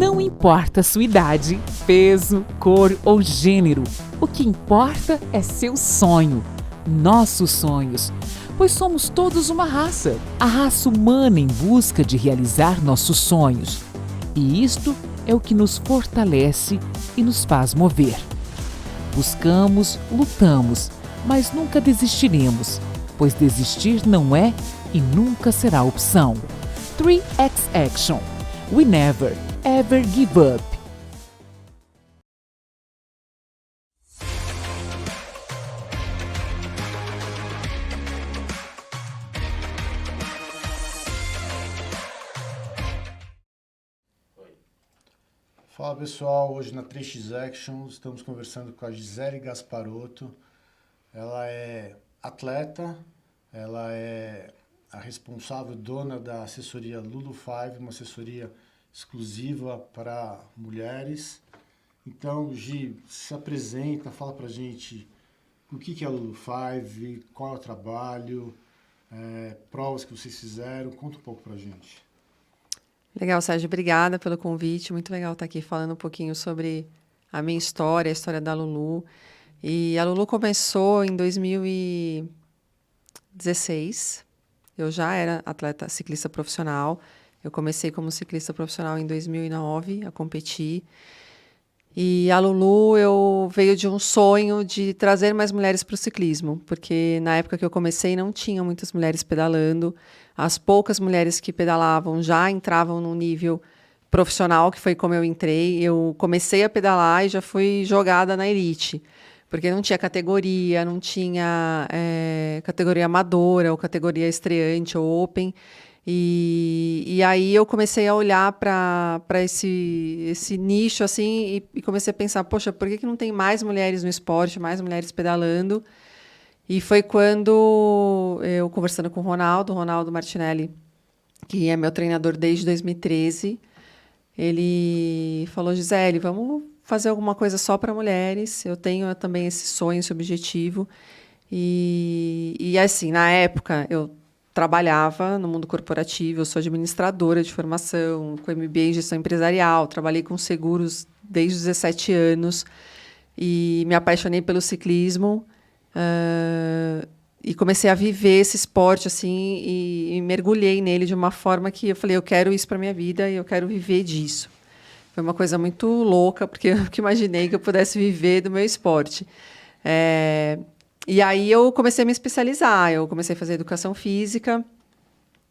Não importa sua idade, peso, cor ou gênero, o que importa é seu sonho, nossos sonhos, pois somos todos uma raça, a raça humana em busca de realizar nossos sonhos. E isto é o que nos fortalece e nos faz mover. Buscamos, lutamos, mas nunca desistiremos, pois desistir não é e nunca será opção. 3X Action. We never, ever give up. Fala pessoal, hoje na 3X Action estamos conversando com a Gisele Gasparotto. Ela é atleta, ela é a responsável, dona da assessoria Lulu5, uma assessoria exclusiva para mulheres. Então, Gi, se apresenta, fala pra gente o que é a Lulu5, qual é o trabalho, provas que vocês fizeram, conta um pouco pra gente. Legal, Sérgio, obrigada pelo convite, muito legal estar aqui falando um pouquinho sobre a minha história, a história da Lulu. E a Lulu começou em 2016. Eu já era atleta ciclista profissional. Eu comecei como ciclista profissional em 2009 a competir. E a Lulu veio de um sonho de trazer mais mulheres para o ciclismo, porque na época que eu comecei não tinha muitas mulheres pedalando. As poucas mulheres que pedalavam já entravam no nível profissional, que foi como eu entrei. Eu comecei a pedalar e já fui jogada na elite, porque não tinha categoria, não tinha categoria amadora, ou categoria estreante, ou open. E aí eu comecei a olhar para esse nicho assim e comecei a pensar, poxa, por que não tem mais mulheres no esporte, mais mulheres pedalando? E foi quando eu, conversando com o Ronaldo Martinelli, que é meu treinador desde 2013, ele falou, Gisele, vamos fazer alguma coisa só para mulheres. Eu tenho também esse sonho, esse objetivo. E assim, na época, eu trabalhava no mundo corporativo, eu sou administradora de formação, com MBA em gestão empresarial, trabalhei com seguros desde os 17 anos e me apaixonei pelo ciclismo e comecei a viver esse esporte assim e mergulhei nele de uma forma que eu falei, eu quero isso para minha vida e eu quero viver disso. Foi uma coisa muito louca, porque eu nunca imaginei que eu pudesse viver do meu esporte. E aí eu comecei a me especializar, eu comecei a fazer educação física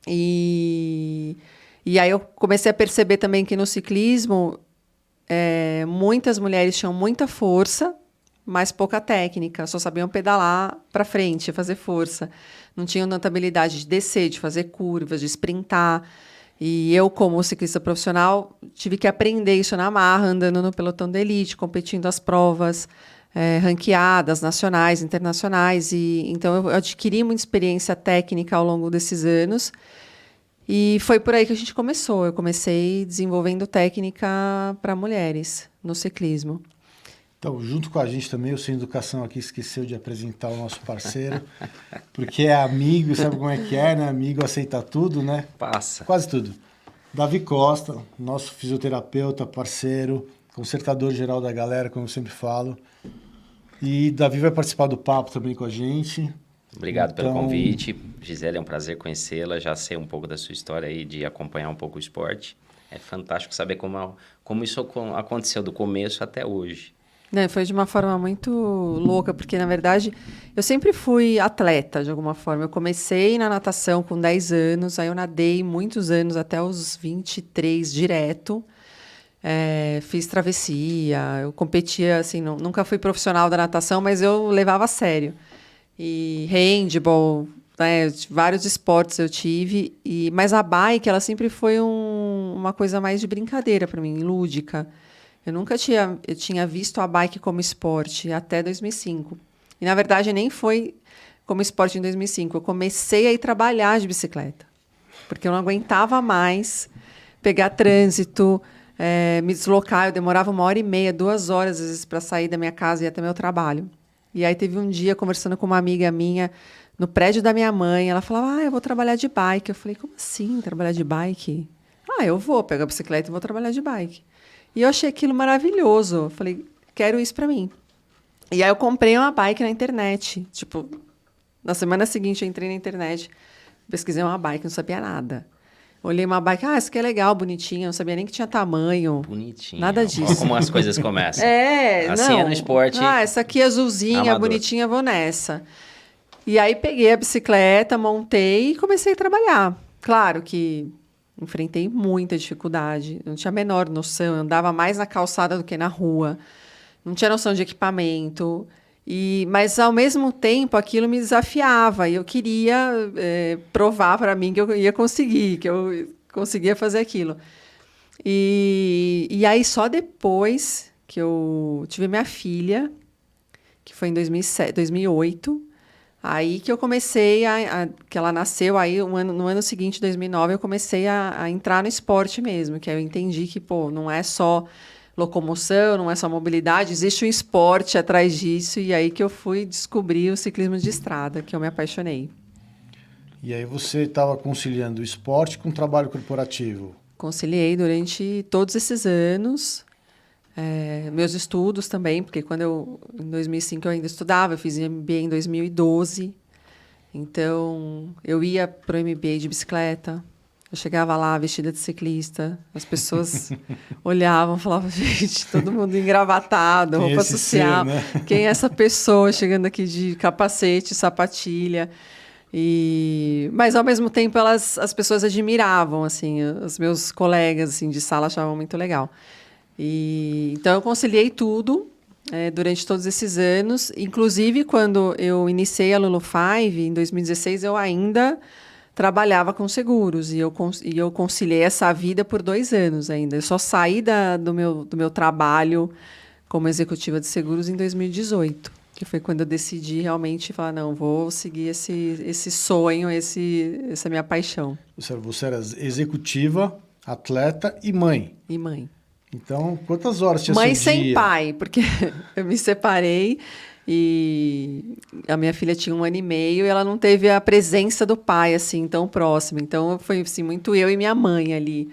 e aí eu comecei a perceber também que no ciclismo muitas mulheres tinham muita força, mas pouca técnica, só sabiam pedalar para frente, fazer força. Não tinham tanta habilidade de descer, de fazer curvas, de sprintar. E eu, como ciclista profissional, tive que aprender isso na marra, andando no pelotão da elite, competindo as provas, ranqueadas, nacionais, internacionais. Então, eu adquiri muita experiência técnica ao longo desses anos. E foi por aí que a gente começou. Eu comecei desenvolvendo técnica para mulheres no ciclismo. Então, junto com a gente também, o Sem Educação aqui esqueceu de apresentar o nosso parceiro, porque é amigo, sabe como é que é, né? Amigo aceita tudo, né? Passa. Quase tudo. Davi Costa, nosso fisioterapeuta, parceiro, consertador geral da galera, como eu sempre falo. E Davi vai participar do papo também com a gente. Obrigado pelo convite. Gisele, é um prazer conhecê-la. Já sei um pouco da sua história aí, de acompanhar um pouco o esporte. É fantástico saber como isso aconteceu do começo até hoje. Foi de uma forma muito louca, porque, na verdade, eu sempre fui atleta, de alguma forma. Eu comecei na natação com 10 anos, aí eu nadei muitos anos, até os 23, direto. Fiz travessia, eu competia, assim, nunca fui profissional da natação, mas eu levava a sério. E handball, né, vários esportes eu tive, mas a bike, ela sempre foi uma coisa mais de brincadeira para mim, lúdica. Eu nunca tinha visto a bike como esporte até 2005. E, na verdade, nem foi como esporte em 2005. Eu comecei a ir trabalhar de bicicleta, porque eu não aguentava mais pegar trânsito, me deslocar. Eu demorava 1h30, 2 horas, às vezes, para sair da minha casa e ir até meu trabalho. E aí teve um dia, conversando com uma amiga minha, no prédio da minha mãe, ela falava, eu vou trabalhar de bike. Eu falei, como assim trabalhar de bike? eu vou, pego a bicicleta e vou trabalhar de bike. E eu achei aquilo maravilhoso. Eu falei, quero isso para mim. E aí eu comprei uma bike na internet. Tipo, na semana seguinte eu entrei na internet, pesquisei uma bike, não sabia nada. Olhei uma bike, essa aqui é legal, bonitinha, não sabia nem que tinha tamanho. Bonitinho. Nada disso. Olha como as coisas começam. Assim é no esporte. Essa aqui é azulzinha, amador. bonitinha, vou nessa. E aí peguei a bicicleta, montei e comecei a trabalhar. Claro que enfrentei muita dificuldade, não tinha a menor noção, eu andava mais na calçada do que na rua, não tinha noção de equipamento, mas ao mesmo tempo aquilo me desafiava e eu queria provar para mim que eu ia conseguir, que eu conseguia fazer aquilo. E aí só depois que eu tive minha filha, que foi em 2008, aí que eu comecei que ela nasceu, aí no ano seguinte, 2009, eu comecei a entrar no esporte mesmo, que aí eu entendi que, não é só locomoção, não é só mobilidade, existe um esporte atrás disso, e aí que eu fui descobrir o ciclismo de estrada, que eu me apaixonei. E aí você estava conciliando o esporte com o trabalho corporativo? Conciliei durante todos esses anos, meus estudos também, porque em 2005 eu ainda estudava, eu fiz MBA em 2012, então eu ia para o MBA de bicicleta, eu chegava lá vestida de ciclista, as pessoas olhavam e falavam, gente, todo mundo engravatado, Quem roupa é esse social, ser, né? Quem é essa pessoa chegando aqui de capacete, sapatilha? Mas ao mesmo tempo as pessoas admiravam, assim, os meus colegas assim, de sala achavam muito legal. Então eu conciliei tudo durante todos esses anos, inclusive quando eu iniciei a Lulu Five em 2016, eu ainda trabalhava com seguros e eu conciliei essa vida por 2 anos ainda. Eu só saí do meu trabalho como executiva de seguros em 2018. Que foi quando eu decidi realmente falar, não, vou seguir esse sonho, essa minha paixão. Você era executiva, atleta e mãe. E mãe. Então, quantas horas tinha Mãe seu dia? sem pai, porque eu me separei e a minha filha tinha 1 ano e meio e ela não teve a presença do pai, assim, tão próxima. Então, foi assim, muito eu e minha mãe ali,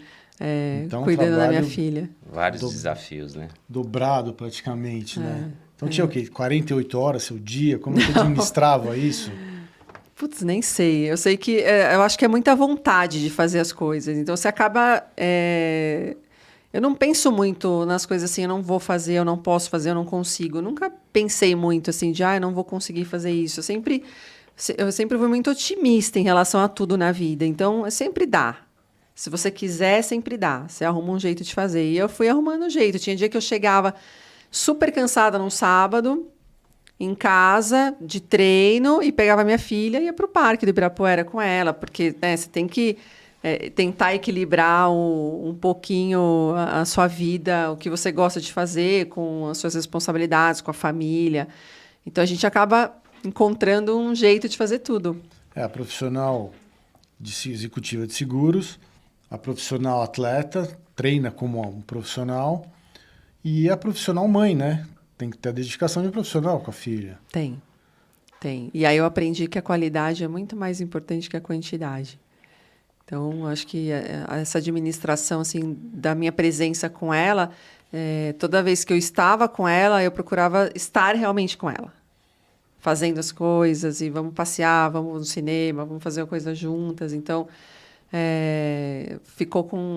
Então, cuidando da minha filha. Vários desafios, né? Dobrado, praticamente, né? Então, tinha o quê? 48 horas seu dia? Como você administrava isso? Putz, nem sei. Eu sei que... eu acho que é muita vontade de fazer as coisas. Então, você acaba... Eu não penso muito nas coisas assim, eu não vou fazer, eu não posso fazer, eu não consigo. Eu nunca pensei muito assim, de, eu não vou conseguir fazer isso. Eu sempre fui muito otimista em relação a tudo na vida. Então, sempre dá. Se você quiser, sempre dá. Você arruma um jeito de fazer. E eu fui arrumando um jeito. Tinha dia que eu chegava super cansada num sábado, em casa, de treino, e pegava minha filha e ia para o Parque do Ibirapuera com ela, porque você tem que tentar equilibrar um pouquinho a sua vida, o que você gosta de fazer, com as suas responsabilidades, com a família. Então, a gente acaba encontrando um jeito de fazer tudo. A profissional executiva de seguros, a profissional atleta, treina como um profissional, e a profissional mãe, né? Tem que ter a dedicação de um profissional com a filha. Tem. E aí eu aprendi que a qualidade é muito mais importante que a quantidade. Então, acho que essa administração assim, da minha presença com ela, toda vez que eu estava com ela, eu procurava estar realmente com ela. Fazendo as coisas, e vamos passear, vamos no cinema, vamos fazer uma coisa juntas. Então,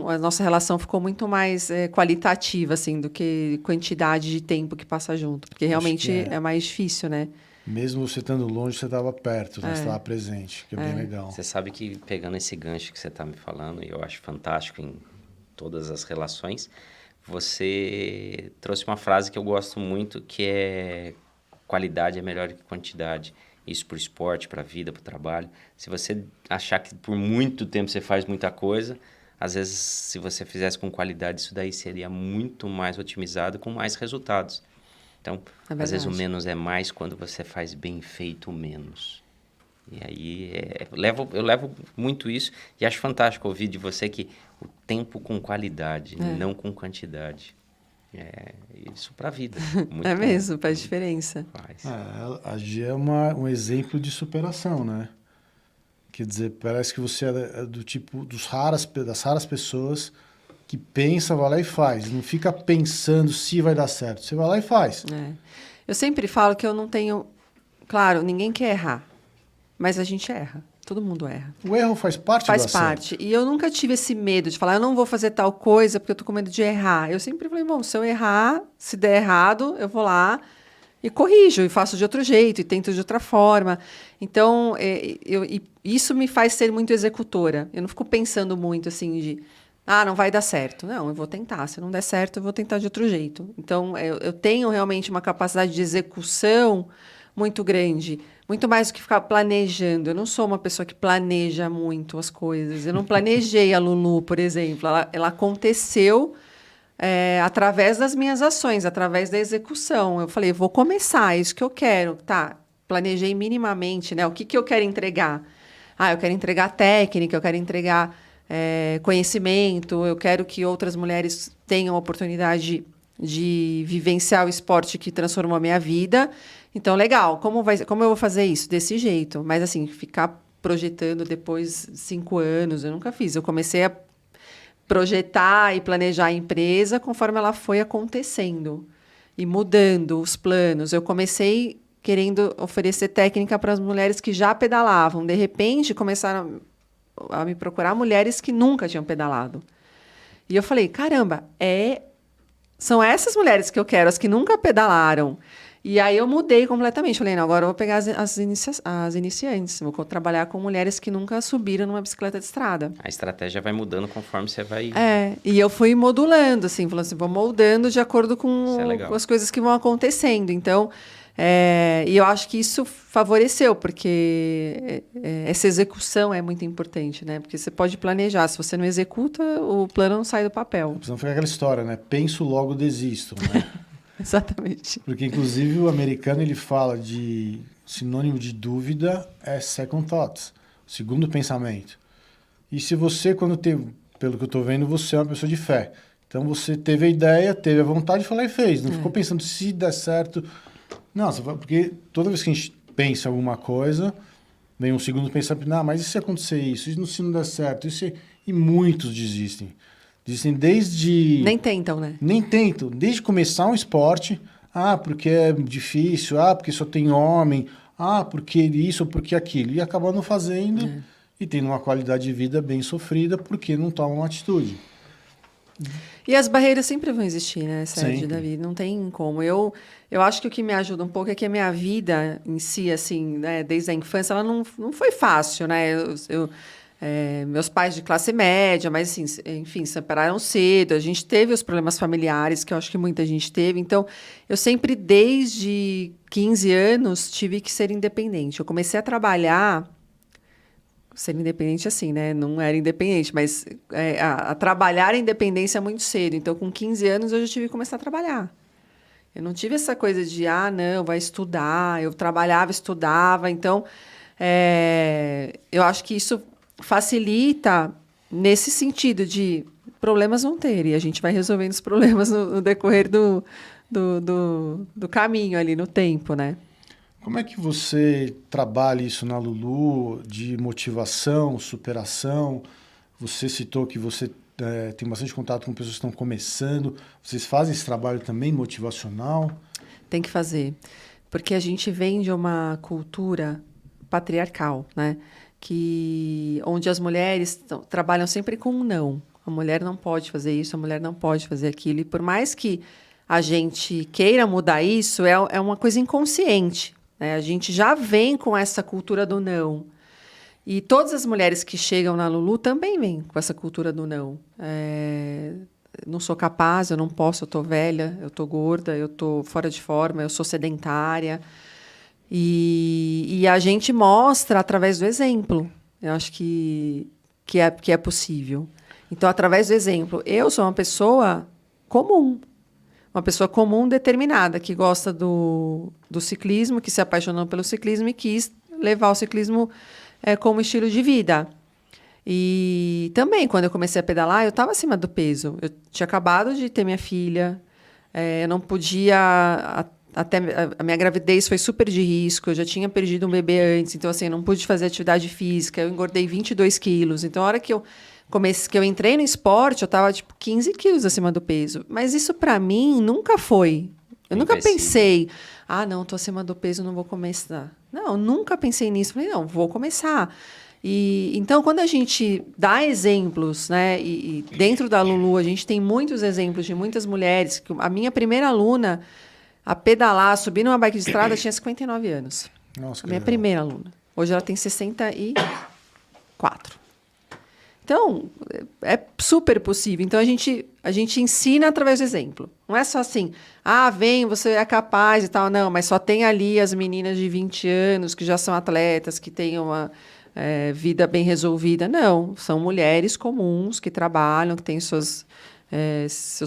a nossa relação ficou muito mais qualitativa assim, do que quantidade de tempo que passa junto. Porque realmente é mais difícil, né? Mesmo você estando longe, você estava perto, né? Você estava presente, que é bem legal. Você sabe que, pegando esse gancho que você está me falando, e eu acho fantástico em todas as relações, você trouxe uma frase que eu gosto muito, que é qualidade é melhor que quantidade. Isso para o esporte, para a vida, para o trabalho. Se você achar que por muito tempo você faz muita coisa, às vezes, se você fizesse com qualidade, isso daí seria muito mais otimizado, com mais resultados. Então, às vezes o menos é mais quando você faz bem feito o menos. E aí, eu levo muito isso e acho fantástico ouvir de você que o tempo com qualidade, não com quantidade. Isso para a vida. Muito mesmo, faz diferença. A Gia é um exemplo de superação, né? Quer dizer, parece que você é do tipo das raras pessoas que pensa, vai lá e faz. Não fica pensando se vai dar certo. Você vai lá e faz. Eu sempre falo que eu não tenho... Claro, ninguém quer errar, mas a gente erra. Todo mundo erra. O erro faz parte do Faz acerto. parte. E eu nunca tive esse medo de falar, eu não vou fazer tal coisa porque eu tô com medo de errar. Eu sempre falei, bom, se eu errar, se der errado, eu vou lá e corrijo, e faço de outro jeito, e tento de outra forma. Então, isso me faz ser muito executora. Eu não fico pensando muito assim de, não vai dar certo. Não, eu vou tentar. Se não der certo, eu vou tentar de outro jeito. Então, eu tenho realmente uma capacidade de execução muito grande. Muito mais do que ficar planejando. Eu não sou uma pessoa que planeja muito as coisas. Eu não planejei a Lulu, por exemplo. Ela aconteceu através das minhas ações, através da execução. Eu falei, vou começar, é isso que eu quero. Tá, planejei minimamente, né? O que eu quero entregar? Eu quero entregar técnica, eu quero entregar conhecimento, eu quero que outras mulheres tenham a oportunidade de vivenciar o esporte que transformou a minha vida. Então, legal, como eu vou fazer isso? Desse jeito. Mas, assim, ficar projetando depois de 5 anos, eu nunca fiz. Eu comecei a projetar e planejar a empresa conforme ela foi acontecendo e mudando os planos. Eu comecei querendo oferecer técnica para as mulheres que já pedalavam. De repente, começaram a me procurar mulheres que nunca tinham pedalado. E eu falei, caramba, são essas mulheres que eu quero, as que nunca pedalaram. E aí eu mudei completamente. Falei, não, agora eu vou pegar as iniciantes. Vou trabalhar com mulheres que nunca subiram numa bicicleta de estrada. A estratégia vai mudando conforme você vai... E eu fui modulando, assim, falando assim, vou moldando de acordo com as coisas que vão acontecendo. Então, e eu acho que isso favoreceu, porque essa execução é muito importante, né? Porque você pode planejar, se você não executa, o plano não sai do papel. Não fica aquela história, né? Penso, logo desisto, né? Exatamente. Porque, inclusive, o americano, ele fala de sinônimo de dúvida é second thoughts, segundo pensamento. E se você, pelo que eu estou vendo, você é uma pessoa de fé. Então, você teve a ideia, teve a vontade de falar e fez. Não ficou pensando se der certo. Não, porque toda vez que a gente pensa em alguma coisa, vem um segundo pensamento, mas e se acontecer isso? E se não der certo? E muitos desistem. Desistem desde... Nem tentam, né? Nem tentam. Desde começar um esporte, porque é difícil, porque só tem homem, porque isso, porque aquilo. E acabam não fazendo e tendo uma qualidade de vida bem sofrida porque não tomam uma atitude. E as barreiras sempre vão existir, né, Sérgio, Sempre. Davi? Não tem como. Eu acho que o que me ajuda um pouco é que a minha vida em si, assim, né, desde a infância, ela não foi fácil, né? Meus pais de classe média, mas, assim, enfim, se separaram cedo. A gente teve os problemas familiares, que eu acho que muita gente teve. Então, eu sempre, desde 15 anos, tive que ser independente. Eu comecei a trabalhar... Ser independente assim, né? Não era independente, mas a trabalhar a independência muito cedo. Então, com 15 anos, eu já tive que começar a trabalhar. Eu não tive essa coisa de, não, vai estudar. Eu trabalhava, estudava. Então, eu acho que isso facilita nesse sentido de problemas vão ter. E a gente vai resolvendo os problemas no decorrer do caminho ali, no tempo, né? Como é que você trabalha isso na Lulu, de motivação, superação? Você citou que você tem bastante contato com pessoas que estão começando. Vocês fazem esse trabalho também motivacional? Tem que fazer. Porque a gente vem de uma cultura patriarcal, né? Onde as mulheres trabalham sempre com um não. A mulher não pode fazer isso, a mulher não pode fazer aquilo. E por mais que a gente queira mudar isso, é uma coisa inconsciente. A gente já vem com essa cultura do não. E todas as mulheres que chegam na Lulu também vêm com essa cultura do não. Não sou capaz, eu não posso, eu estou velha, eu estou gorda, eu estou fora de forma, eu sou sedentária. E a gente mostra através do exemplo. Eu acho que é possível. Então, através do exemplo, eu sou uma pessoa comum. Uma pessoa comum determinada, que gosta do ciclismo, que se apaixonou pelo ciclismo e quis levar o ciclismo como estilo de vida. E também, quando eu comecei a pedalar, eu estava acima do peso. Eu tinha acabado de ter minha filha, eu não podia até a minha gravidez foi super de risco, eu já tinha perdido um bebê antes, então assim, eu não pude fazer atividade física, eu engordei 22 quilos. Então, a hora que eu entrei no esporte, eu estava tipo 15 quilos acima do peso. Mas isso para mim nunca foi. Eu nunca pensei, não, tô acima do peso, não vou começar. Não, eu nunca pensei nisso. Falei, não, vou começar. E então, quando a gente dá exemplos, né, e dentro da Lulu a gente tem muitos exemplos de muitas mulheres. A minha primeira aluna a pedalar, subir numa bike de estrada, tinha 59 anos. Nossa, a minha primeira aluna. Hoje ela tem 64. Então, é super possível. Então, a gente ensina através do exemplo. Não é só assim, vem, você é capaz e tal. Não, mas só tem ali as meninas de 20 anos que já são atletas, que têm uma vida bem resolvida. Não, são mulheres comuns que trabalham, que têm seus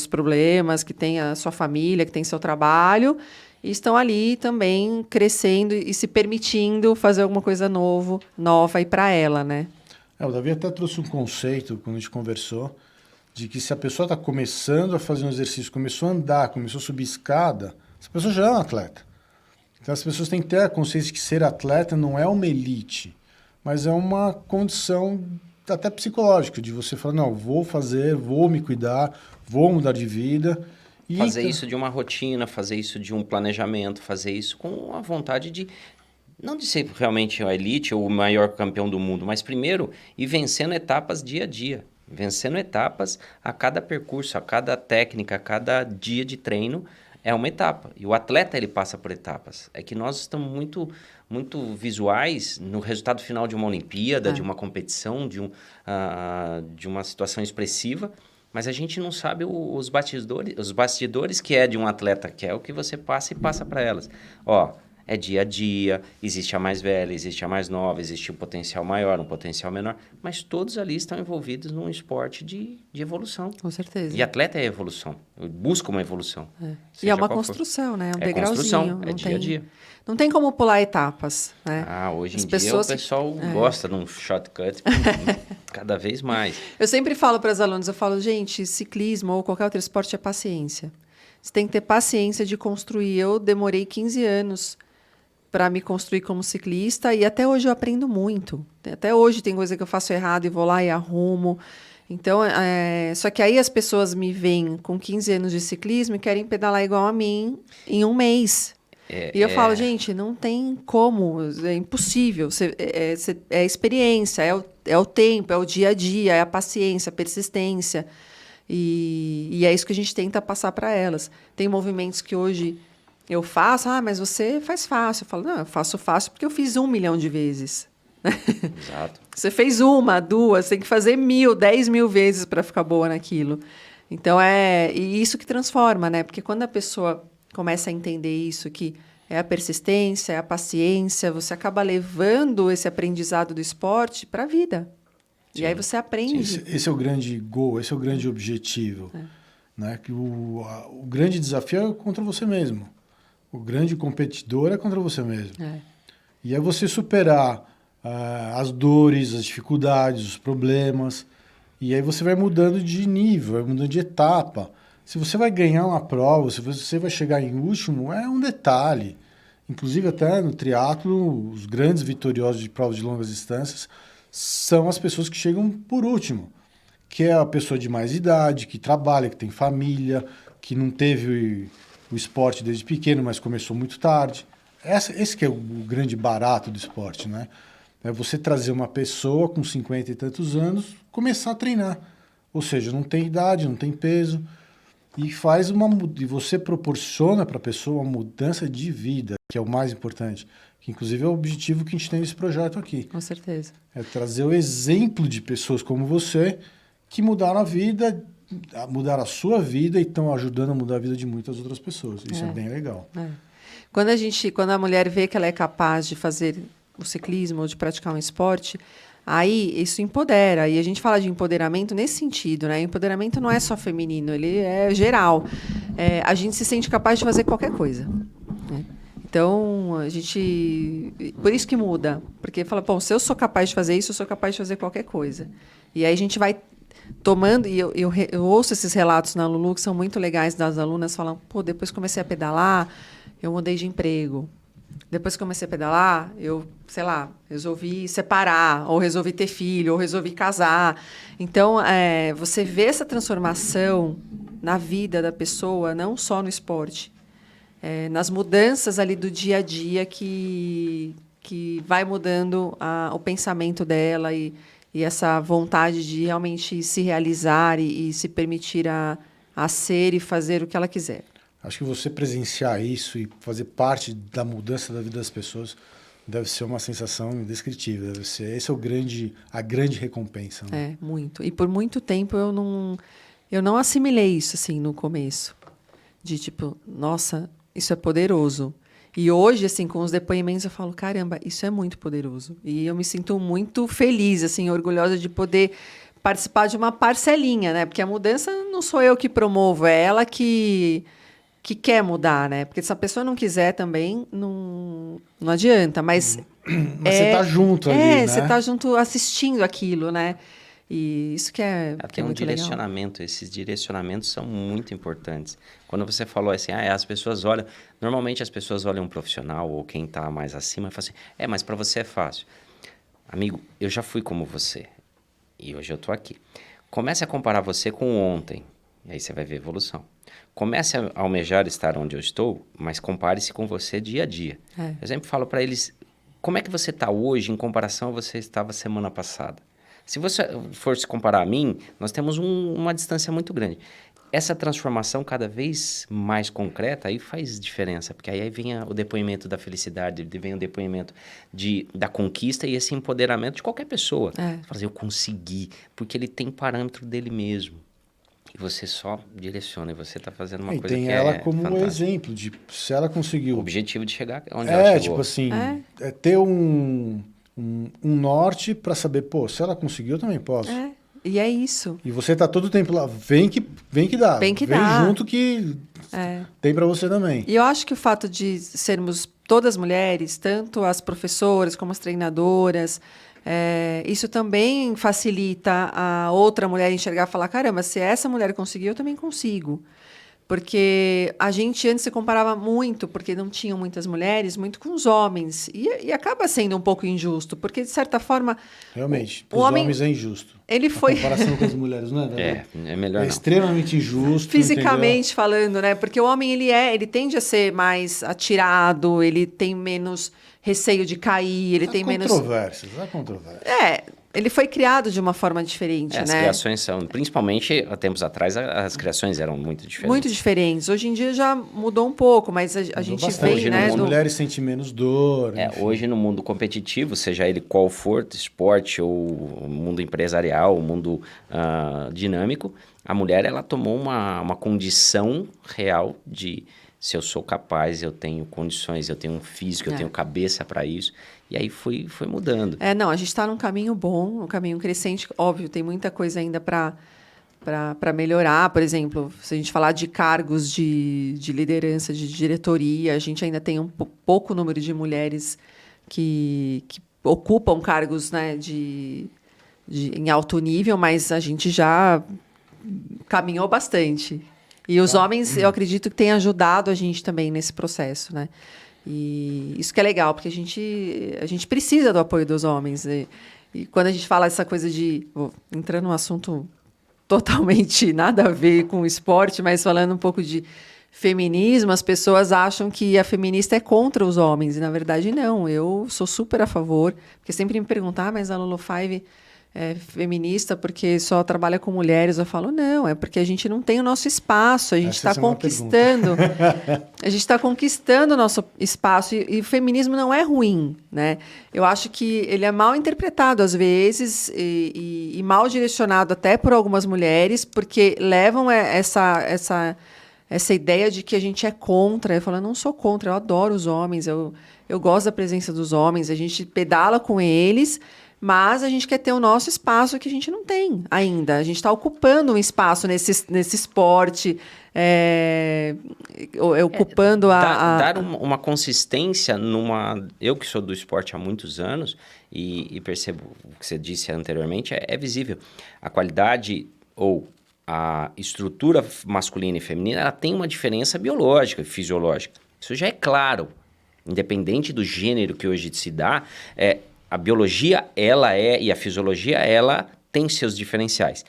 problemas, que têm a sua família, que têm seu trabalho, e estão ali também crescendo e se permitindo fazer alguma coisa nova aí para ela, né? O Davi até trouxe um conceito, quando a gente conversou, de que se a pessoa está começando a fazer um exercício, começou a andar, começou a subir escada, essa pessoa já é um atleta. Então, as pessoas têm que ter a consciência de que ser atleta não é uma elite, mas é uma condição até psicológica, de você falar, não, vou fazer, vou me cuidar, vou mudar de vida. E fazer isso de uma rotina, fazer isso de um planejamento, fazer isso com a vontade de... Não de ser realmente a elite ou o maior campeão do mundo, mas primeiro ir vencendo etapas dia a dia. Vencendo etapas a cada percurso, a cada técnica, a cada dia de treino é uma etapa. E o atleta, ele passa por etapas. É que nós estamos muito visuais no resultado final de uma Olimpíada, de uma competição, de uma situação expressiva, mas a gente não sabe os bastidores que é de um atleta, que é o que você passa e passa para elas. É dia a dia, existe a mais velha, existe a mais nova, existe um potencial maior, um potencial menor, mas todos ali estão envolvidos num esporte de evolução. Com certeza. E atleta é evolução, busca uma evolução. E é uma construção, né? Um degrauzinho. Construção, dia a dia. Não tem como pular etapas, né? Hoje em dia o pessoal gosta de um shortcut cada vez mais. Eu sempre falo para os alunos, gente, ciclismo ou qualquer outro esporte é paciência. Você tem que ter paciência de construir. Eu demorei 15 anos para me construir como ciclista e até hoje eu aprendo muito. Até hoje tem coisa que eu faço errado e vou lá e arrumo. Então, só que aí as pessoas me veem com 15 anos de ciclismo e querem pedalar igual a mim em um mês. E eu falo, gente, não tem como, é impossível. É experiência, é o tempo, é o dia a dia, é a paciência, a persistência. E é isso que a gente tenta passar para elas. Tem movimentos que hoje eu faço, mas você faz fácil. Eu falo, não, eu faço fácil porque eu fiz 1 milhão de vezes. Exato. Você fez 1, 2, tem que fazer 1.000, 10.000 vezes para ficar boa naquilo. Então, e isso que transforma, né? Porque quando a pessoa começa a entender isso, que é a persistência, é a paciência, você acaba levando esse aprendizado do esporte para a vida. Sim. E aí você aprende. Esse é o grande goal, esse é o grande objetivo. Né? Que o grande desafio é contra você mesmo. O grande competidor é contra você mesmo. E é você superar as dores, as dificuldades, os problemas. E aí você vai mudando de nível, vai mudando de etapa. Se você vai ganhar uma prova, se você vai chegar em último, é um detalhe. Inclusive até no triatlo, os grandes vitoriosos de provas de longas distâncias são as pessoas que chegam por último. Que é a pessoa de mais idade, que trabalha, que tem família, que não teve o esporte desde pequeno, mas começou muito tarde. Esse que é o grande barato do esporte, né? É você trazer uma pessoa com 50 e tantos anos, começar a treinar. Ou seja, não tem idade, não tem peso. E você proporciona para a pessoa uma mudança de vida, que é o mais importante. Que inclusive é o objetivo que a gente tem nesse projeto aqui. Com certeza. É trazer o exemplo de pessoas como você, que mudaram a vida, mudaram a sua vida e estão ajudando a mudar a vida de muitas outras pessoas. Isso é bem legal. Quando a mulher vê que ela é capaz de fazer o ciclismo ou de praticar um esporte, aí isso empodera. E a gente fala de empoderamento nesse sentido, né? Empoderamento não é só feminino, ele é geral. A gente se sente capaz de fazer qualquer coisa, né? Então, por isso que muda. Porque fala, se eu sou capaz de fazer isso, eu sou capaz de fazer qualquer coisa. E aí a gente vai tomando, e eu ouço esses relatos na Lulu que são muito legais das alunas, falam, pô, depois que comecei a pedalar, eu mudei de emprego. Depois que comecei a pedalar, eu, sei lá, resolvi separar, ou resolvi ter filho, ou resolvi casar. Então, você vê essa transformação na vida da pessoa, não só no esporte, nas mudanças ali do dia a dia que vai mudando o pensamento dela e essa vontade de realmente se realizar e se permitir a ser e fazer o que ela quiser. Acho que você presenciar isso e fazer parte da mudança da vida das pessoas deve ser uma sensação indescritível. Esse é a grande recompensa. Né? Muito. E por muito tempo eu não assimilei isso assim no começo. De tipo, nossa, isso é poderoso. E hoje, assim, com os depoimentos, eu falo, caramba, isso é muito poderoso. E eu me sinto muito feliz, assim, orgulhosa de poder participar de uma parcelinha, né? Porque a mudança não sou eu que promovo, é ela que quer mudar, né? Porque se a pessoa não quiser também, não adianta. Mas você está junto ali, né? Você está junto assistindo aquilo, né? E isso que é Tem um muito direcionamento, legal. Esses direcionamentos são muito importantes. Quando você falou assim, as pessoas olham... Normalmente as pessoas olham um profissional ou quem está mais acima e falam assim, mas para você é fácil. Amigo, eu já fui como você e hoje eu estou aqui. Comece a comparar você com ontem e aí você vai ver evolução. Comece a almejar estar onde eu estou, mas compare-se com você dia a dia. Eu sempre falo para eles, como é que você está hoje em comparação a você estava semana passada? Se você for se comparar a mim, nós temos uma distância muito grande. Essa transformação cada vez mais concreta aí faz diferença, porque aí vem o depoimento da felicidade, vem o depoimento da conquista e esse empoderamento de qualquer pessoa. Você fala assim, eu consegui, porque ele tem parâmetro dele mesmo. E você só direciona, e você está fazendo uma coisa que é tem ela como fantástica. exemplo de se ela conseguiu... O objetivo de chegar onde ela chegou. Tipo assim, ter um norte para saber, se ela conseguiu, eu também posso. E é isso. E você tá todo tempo lá, vem que dá. Vem junto que tem para você também. E eu acho que o fato de sermos todas mulheres, tanto as professoras como as treinadoras, isso também facilita a outra mulher enxergar e falar, caramba, se essa mulher conseguiu, eu também consigo. Porque a gente antes se comparava muito, porque não tinham muitas mulheres, muito com os homens. E acaba sendo um pouco injusto, porque, de certa forma... Realmente, para os homens é injusto. Ele foi... A comparação com as mulheres, não é? É melhor não. Extremamente injusto. Fisicamente falando, né? Porque o homem, ele tende a ser mais atirado, ele tem menos receio de cair, ele tem menos... Há controvérsias. Ele foi criado de uma forma diferente, né? As criações são... Principalmente, há tempos atrás, as criações eram muito diferentes. Muito diferentes. Hoje em dia já mudou um pouco, mas a gente vem, né? As mulheres sentem menos dor. Hoje, no mundo competitivo, seja ele qual for, esporte ou mundo empresarial, mundo dinâmico, a mulher, ela tomou uma condição real de... Se eu sou capaz, eu tenho condições, eu tenho um físico, eu tenho cabeça para isso. E aí foi mudando. A gente está num caminho bom, um caminho crescente. Óbvio, tem muita coisa ainda para melhorar. Por exemplo, se a gente falar de cargos de liderança, de diretoria, a gente ainda tem um pouco número de mulheres que ocupam cargos, né, em alto nível, mas a gente já caminhou bastante. E os homens, eu acredito que têm ajudado a gente também nesse processo, né? E isso que é legal, porque a gente precisa do apoio dos homens. E quando a gente fala essa coisa de... Vou entrar num assunto totalmente nada a ver com o esporte, mas falando um pouco de feminismo, as pessoas acham que a feminista é contra os homens. E, na verdade, não. Eu sou super a favor. Porque sempre me perguntam, mas a Lulu Five... é feminista porque só trabalha com mulheres. Eu falo, não, é porque a gente não tem o nosso espaço, a gente está conquistando. A gente está conquistando o nosso espaço e o feminismo não é ruim, né? Eu acho que ele é mal interpretado às vezes e mal direcionado até por algumas mulheres, porque levam essa ideia de que a gente é contra. Eu falo, eu não sou contra, eu adoro os homens, eu gosto da presença dos homens, a gente pedala com eles, mas a gente quer ter o nosso espaço que a gente não tem ainda. A gente está ocupando um espaço nesse esporte, ocupando dar uma consistência numa... Eu que sou do esporte há muitos anos e percebo o que você disse anteriormente, é visível. A qualidade ou a estrutura masculina e feminina, ela tem uma diferença biológica e fisiológica. Isso já é claro. Independente do gênero que hoje se dá, a biologia, e a fisiologia, ela tem seus diferenciais.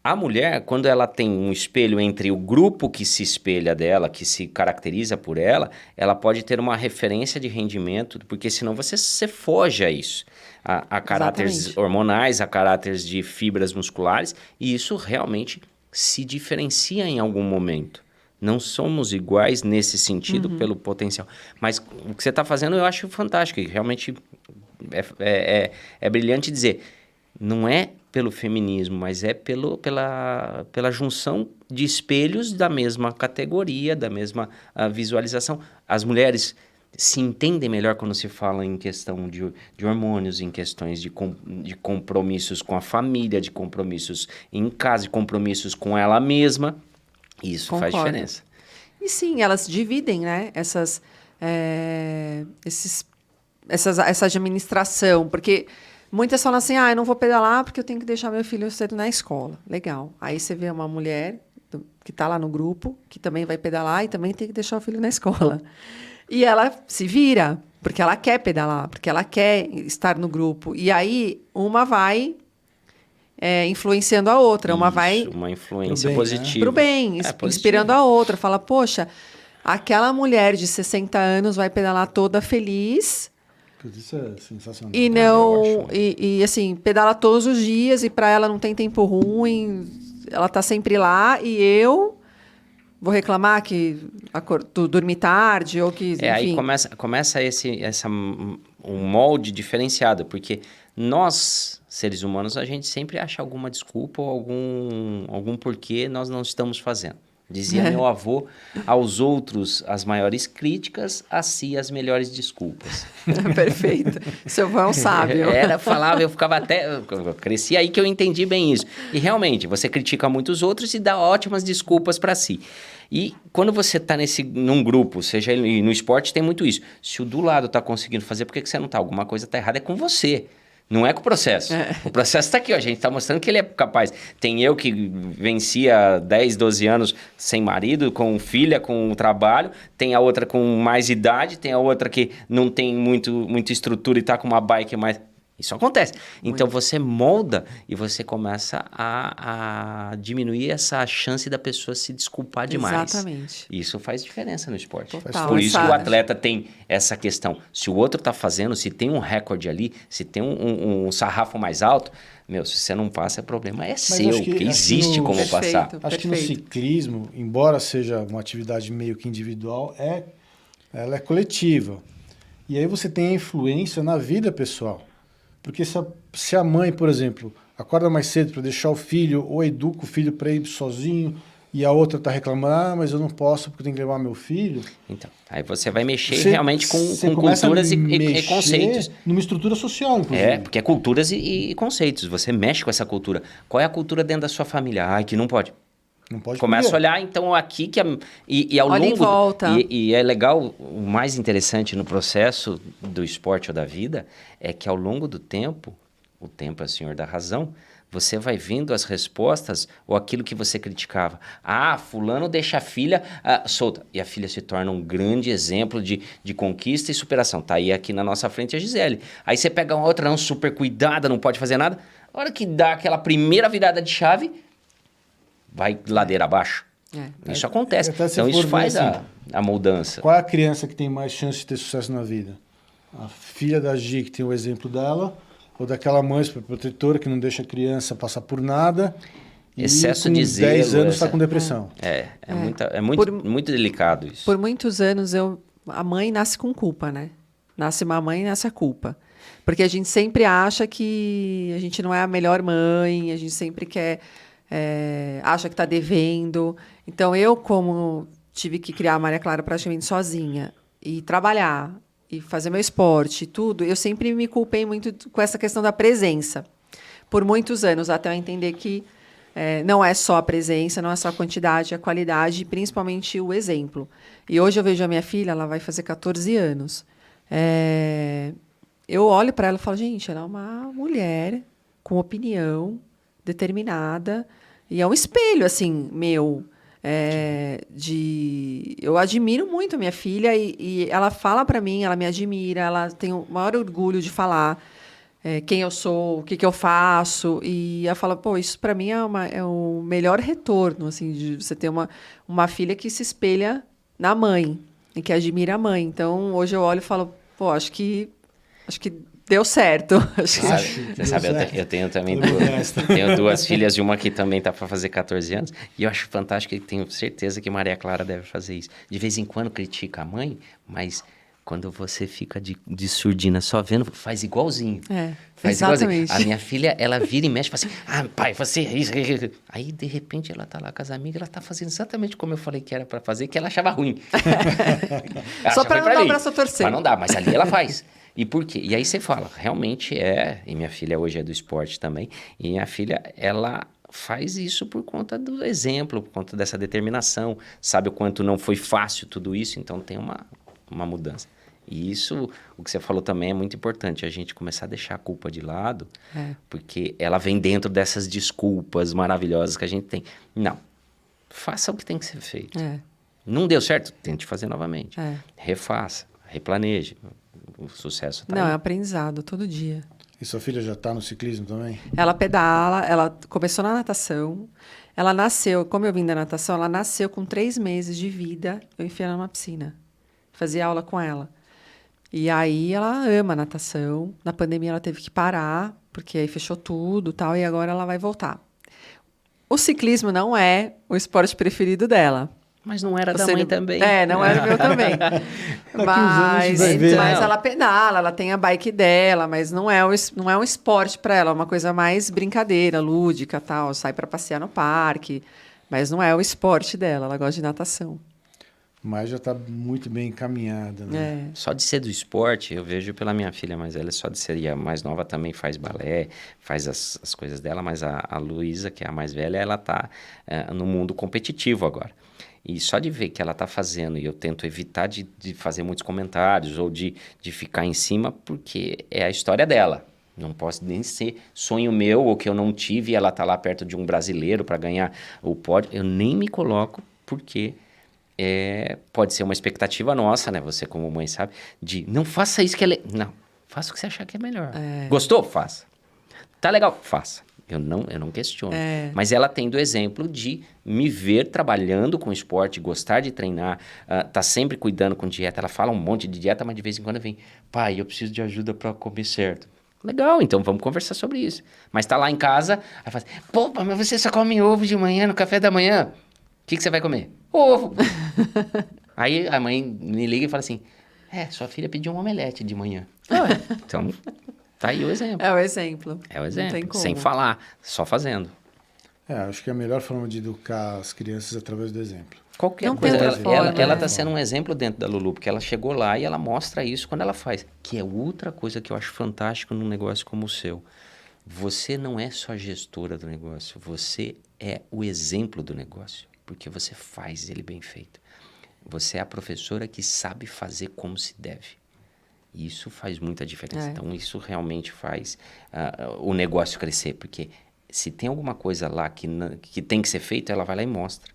A mulher, quando ela tem um espelho entre o grupo que se espelha dela, que se caracteriza por ela, ela pode ter uma referência de rendimento, porque senão você foge a isso. A caráteres Exatamente. hormonais, a caráteres de fibras musculares, e isso realmente se diferencia em algum momento. Não somos iguais nesse sentido pelo potencial. Mas o que você está fazendo eu acho fantástico, e realmente é brilhante dizer, não é pelo feminismo, mas é pela junção de espelhos da mesma categoria, da mesma visualização. As mulheres se entendem melhor quando se fala em questão de hormônios, em questões de compromissos com a família, de compromissos em casa, de compromissos com ela mesma. Isso faz Concordo. diferença. E sim, elas dividem, né, essa administração, porque muitas falam assim, eu não vou pedalar porque eu tenho que deixar meu filho cedo na escola. Legal. Aí você vê uma mulher que está lá no grupo, que também vai pedalar e também tem que deixar o filho na escola. E ela se vira, porque ela quer pedalar, porque ela quer estar no grupo. E aí, uma vai influenciando a outra, uma vai Uma influência Pro bem, né? positiva. para o bem, Positiva. inspirando a outra. Fala, poxa, aquela mulher de 60 anos vai pedalar toda feliz Putz, isso é sensacional. e eu não... acho. E assim, pedala todos os dias e para ela não tem tempo ruim, ela tá sempre lá e eu vou reclamar que dormi tarde ou que, enfim. Aí começa um molde diferenciado, porque nós, seres humanos, a gente sempre acha alguma desculpa ou algum porquê nós não estamos fazendo. Dizia meu avô, aos outros as maiores críticas, a si as melhores desculpas. Perfeito. Seu avô é um sábio. Eu ficava eu cresci aí que eu entendi bem isso. E realmente, você critica muitos outros e dá ótimas desculpas para si. E quando você está num grupo, seja ele no esporte, tem muito isso. Se o do lado está conseguindo fazer, por que você não está? Alguma coisa está errada, é com você. Não é com o processo. O processo está aqui, ó. A gente está mostrando que ele é capaz. Tem eu que vencia 10, 12 anos sem marido, com filha, com trabalho. Tem a outra com mais idade. Tem a outra que não tem muita estrutura e está com uma bike mais... Isso acontece. Então você molda e você começa a diminuir essa chance da pessoa se desculpar demais. Exatamente. Isso faz diferença no esporte. Total, Por isso que o essa- atleta tem essa questão. Se o outro está fazendo, se tem um recorde ali, se tem um sarrafo mais alto, se você não passa, o problema é seu, acho que- porque acho que existe no- como Perfeito. passar. Acho que no Perfeito. ciclismo, embora seja uma atividade meio que individual, ela é coletiva. E aí você tem a influência na vida pessoal. Porque se a mãe, por exemplo, acorda mais cedo para deixar o filho ou educa o filho para ir sozinho e a outra está reclamando, mas eu não posso porque eu tenho que levar meu filho. Então, aí você vai mexer Você- realmente você com começa a culturas e mexer conceitos. numa estrutura social, inclusive. Porque é culturas e conceitos. Você mexe com essa cultura. Qual é a cultura dentro da sua família? Ai, que não pode. Não pode Começa a poder. olhar, então, aqui e ao Olha em longo... volta. E é legal, o mais interessante no processo do esporte ou da vida é que ao longo do tempo, o tempo é o senhor da razão, você vai vendo as respostas ou aquilo que você criticava. Fulano deixa a filha solta. E a filha se torna um grande exemplo de conquista e superação. Tá aí aqui na nossa frente a Gisele. Aí você pega uma outra, não, super cuidada, não pode fazer nada. A hora que dá aquela primeira virada de chave, vai ladeira abaixo. Isso acontece. Até se Então isso for ver faz assim, a mudança. Qual é a criança que tem mais chance de ter sucesso na vida? A filha da Gi, que tem o exemplo dela, ou daquela mãe superprotetora que não deixa a criança passar por nada e Excesso com de 10 zelo, anos está com depressão. Muito delicado isso. Por muitos anos, a mãe nasce com culpa, né? Nasce uma mãe e nasce a culpa. Porque a gente sempre acha que a gente não é a melhor mãe, a gente sempre acha que está devendo. Então, eu, como tive que criar a Maria Clara praticamente sozinha e trabalhar e fazer meu esporte e tudo, eu sempre me culpei muito com essa questão da presença. Por muitos anos, até eu entender que não é só a presença, não é só a quantidade, a qualidade e principalmente o exemplo. E hoje eu vejo a minha filha, ela vai fazer 14 anos. Eu olho para ela e falo, gente, ela é uma mulher com opinião, determinada, E é um espelho, assim, meu. Eu admiro muito a minha filha e ela fala para mim, ela me admira, ela tem o maior orgulho de falar quem eu sou, o que, que eu faço. E ela fala, pô, isso para mim é o melhor retorno, assim, de você ter uma filha que se espelha na mãe e que admira a mãe. Então, hoje eu olho e falo, pô, acho que deu certo. Você sabe, eu tenho também tenho 2 filhas e uma que também tá para fazer 14 anos. E eu acho fantástico e tenho certeza que Maria Clara deve fazer isso. De vez em quando critica a mãe, mas quando você fica de surdina só vendo, faz igualzinho. Faz exatamente. Igualzinho. A minha filha, ela vira e mexe e fala assim, pai, você é isso. Aí, de repente, ela tá lá com as amigas, ela tá fazendo exatamente como eu falei que era para fazer, que ela achava ruim. Só para não dar o braço a torcer. Mas não dá, mas ali ela faz. E por quê? E aí você fala, realmente e minha filha hoje é do esporte também, e minha filha, ela faz isso por conta do exemplo, por conta dessa determinação, sabe o quanto não foi fácil tudo isso, então tem uma mudança. E isso, o que você falou também é muito importante, a gente começar a deixar a culpa de lado, porque ela vem dentro dessas desculpas maravilhosas que a gente tem. Não, faça o que tem que ser feito. Não deu certo? Tente fazer novamente. Refaça, replaneje. O sucesso tá Não, aí. é aprendizado todo dia. E sua filha já está no ciclismo também? Ela pedala, ela começou na natação. Ela nasceu, como eu vim da natação, ela nasceu com 3 meses de vida, eu enfiei ela numa piscina. Fazia aula com ela. E aí ela ama natação. Na pandemia ela teve que parar, porque aí fechou tudo e tal, e agora ela vai voltar. O ciclismo não é o esporte preferido dela. Mas não era da mãe também. Não era o meu também. Mas ela pedala, ela tem a bike dela, mas não é um esporte para ela, é uma coisa mais brincadeira, lúdica, tal, sai para passear no parque, mas não é o esporte dela, ela gosta de natação. Mas já está muito bem encaminhada, né? Só de ser do esporte, eu vejo pela minha filha mais velha, só de ser, e a mais nova também faz balé, faz as coisas dela, mas a Luísa, que é a mais velha, ela tá no mundo competitivo agora. E só de ver que ela está fazendo, e eu tento evitar de fazer muitos comentários ou de ficar em cima, porque é a história dela. Não posso nem ser sonho meu ou que eu não tive e ela está lá perto de um brasileiro para ganhar o pódio. Eu nem me coloco porque pode ser uma expectativa nossa, né? Você como mãe sabe, de não faça isso que não, faça o que você achar que é melhor. Gostou? Faça. Tá legal? Faça. Eu não questiono. Mas ela tendo o exemplo de me ver trabalhando com esporte, gostar de treinar, tá sempre cuidando com dieta. Ela fala um monte de dieta, mas de vez em quando vem, pai, eu preciso de ajuda para comer certo. Legal, então vamos conversar sobre isso. Mas tá lá em casa, aí fala assim, pô, mas você só come ovo de manhã, no café da manhã. O que você vai comer? Ovo. Aí a mãe me liga e fala assim, sua filha pediu um omelete de manhã. Então... Tá aí o exemplo. É o exemplo. É o exemplo. Não tem como. Sem falar, só fazendo. Acho que é a melhor forma de educar as crianças através do exemplo. Qualquer não coisa. Ela tá né? sendo um exemplo dentro da Lulu, porque ela chegou lá e ela mostra isso quando ela faz. Que é outra coisa que eu acho fantástico num negócio como o seu. Você não é só gestora do negócio, você é o exemplo do negócio, porque você faz ele bem feito. Você é a professora que sabe fazer como se deve. Isso faz muita diferença. Então, isso realmente faz o negócio crescer. Porque se tem alguma coisa lá que tem que ser feito, ela vai lá e mostra.